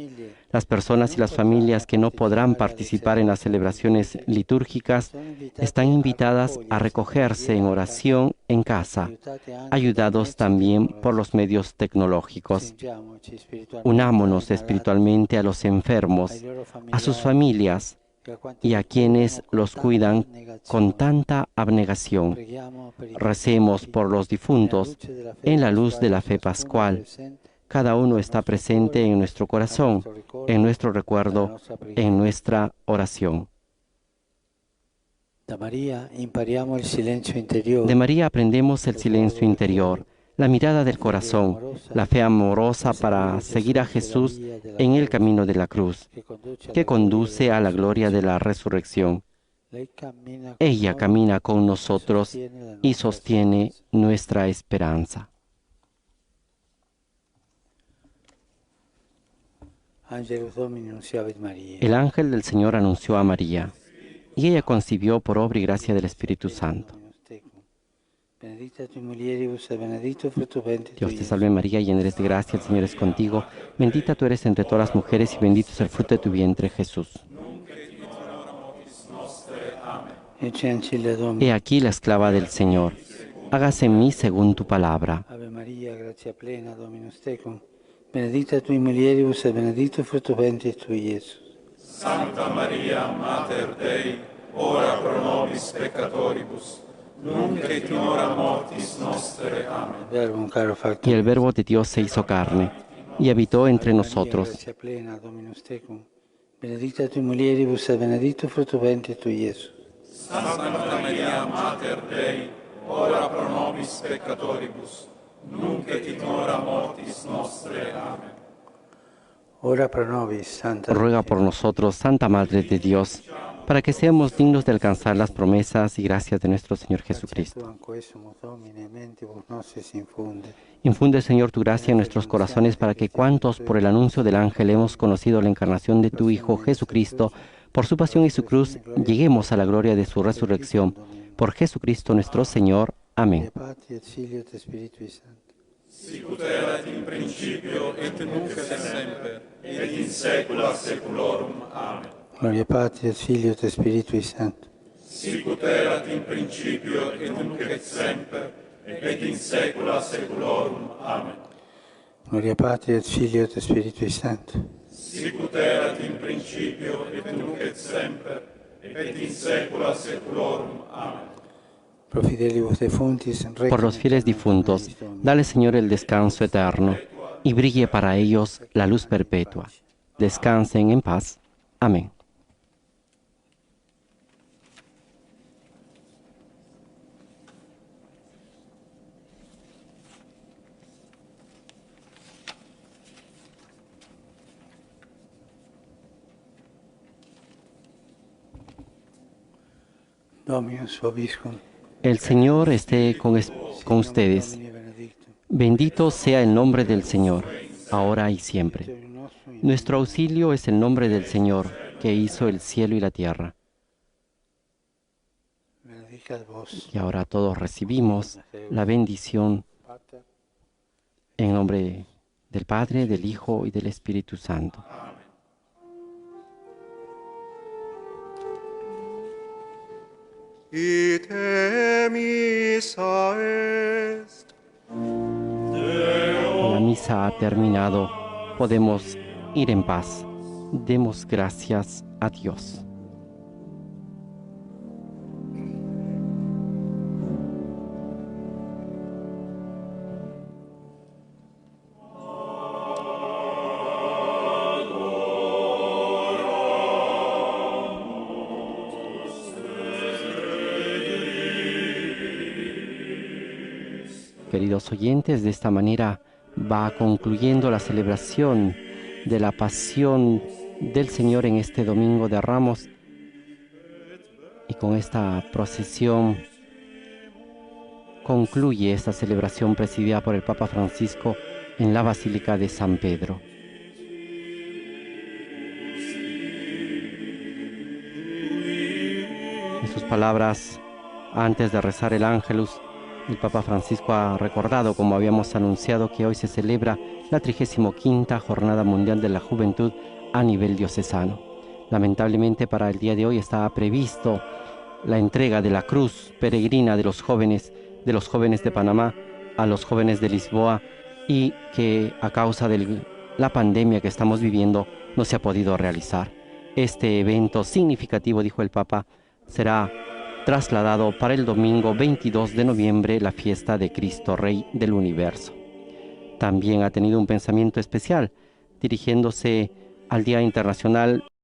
S1: Las personas y las familias que no podrán participar en las celebraciones litúrgicas están invitadas a recogerse en oración en casa, ayudados también por los medios tecnológicos. Unámonos espiritualmente a los enfermos, a sus familias y a quienes los cuidan con tanta abnegación. Recemos por los difuntos en la luz de la fe pascual. Cada uno está presente en nuestro corazón, en nuestro recuerdo, en nuestra oración.
S2: De María
S1: aprendemos el silencio interior, la mirada del corazón, la fe amorosa para seguir a Jesús en el camino de la cruz, que conduce a la gloria de la resurrección. Ella camina con nosotros y sostiene nuestra esperanza. El ángel del Señor anunció a María, y ella concibió por obra y gracia del Espíritu Santo. Dios te salve María, llena eres de gracia, el Señor es contigo. Bendita tú eres entre todas las mujeres y bendito es el fruto de tu vientre, Jesús. He aquí la esclava del Señor. Hágase en mí según tu palabra.
S2: Ave María, gracia plena, Dominus tecum. Benedicta tui mulieribus e benedictus fructus ventris tui, Iesus.
S7: Santa Maria, Mater Dei, ora pro nobis peccatoribus, nunc et in hora mortis nostre. Amén.
S1: Y el Verbo de Dios se hizo carne y habitó entre nosotros.
S2: Gracia plena, Dominus tecum. Benedicta tui mulieribus e benedictus fructus ventris tui, Iesus.
S7: Santa Maria, Mater Dei, ora pro nobis peccatoribus, nunc et in hora mortis nostre. Amén.
S2: Ora pro nobis, Santa.
S1: Ruega por nosotros, Santa Madre de Dios, para que seamos dignos de alcanzar las promesas y gracias de nuestro Señor Jesucristo. Infunde, Señor, tu gracia en nuestros corazones para que cuantos por el anuncio del ángel hemos conocido la encarnación de tu Hijo Jesucristo, por su pasión y su cruz, lleguemos a la gloria de su resurrección. Por Jesucristo nuestro Señor. Amén.
S7: Sicut erat in principio et nunc et semper, et in saecula saeculorum. Amen.
S2: Gloria Patri et Filio et Spiritui Sancto.
S7: Sicut erat in principio et nunc et semper, et in saecula saeculorum. Amen.
S2: Gloria Patri et Filio et Spiritui Sancto.
S7: Sicut erat in principio et nunc et semper et in saecula saeculorum. Amen.
S2: Pro fidelibus defuntis,
S1: Por los fieles difuntos, dale Señor el descanso eterno y brille para ellos la luz perpetua. Descansen en paz. Amén.
S2: Dominus vobiscum.
S1: El Señor esté con ustedes. Bendito sea el nombre del Señor, ahora y siempre. Nuestro auxilio es el nombre del Señor, que hizo el cielo y la tierra. Y ahora todos recibimos la bendición en nombre del Padre, del Hijo y del Espíritu Santo.
S3: Ite missa est.
S1: La misa ha terminado. Podemos ir en paz. Demos gracias a Dios. Queridos oyentes, de esta manera va concluyendo la celebración de la pasión del Señor en este Domingo de Ramos. Y con esta procesión concluye esta celebración presidida por el Papa Francisco en la Basílica de San Pedro. En sus palabras, antes de rezar el Ángelus, el Papa Francisco ha recordado, como habíamos anunciado, que hoy se celebra la 35ª Jornada Mundial de la Juventud a nivel diocesano. Lamentablemente para el día de hoy estaba previsto la entrega de la cruz peregrina de los jóvenes de Panamá a los jóvenes de Lisboa, y que a causa de la pandemia que estamos viviendo no se ha podido realizar. Este evento significativo, dijo el Papa, será trasladado para el domingo 22 de noviembre, la fiesta de Cristo Rey del Universo. También ha tenido un pensamiento especial, dirigiéndose al Día Internacional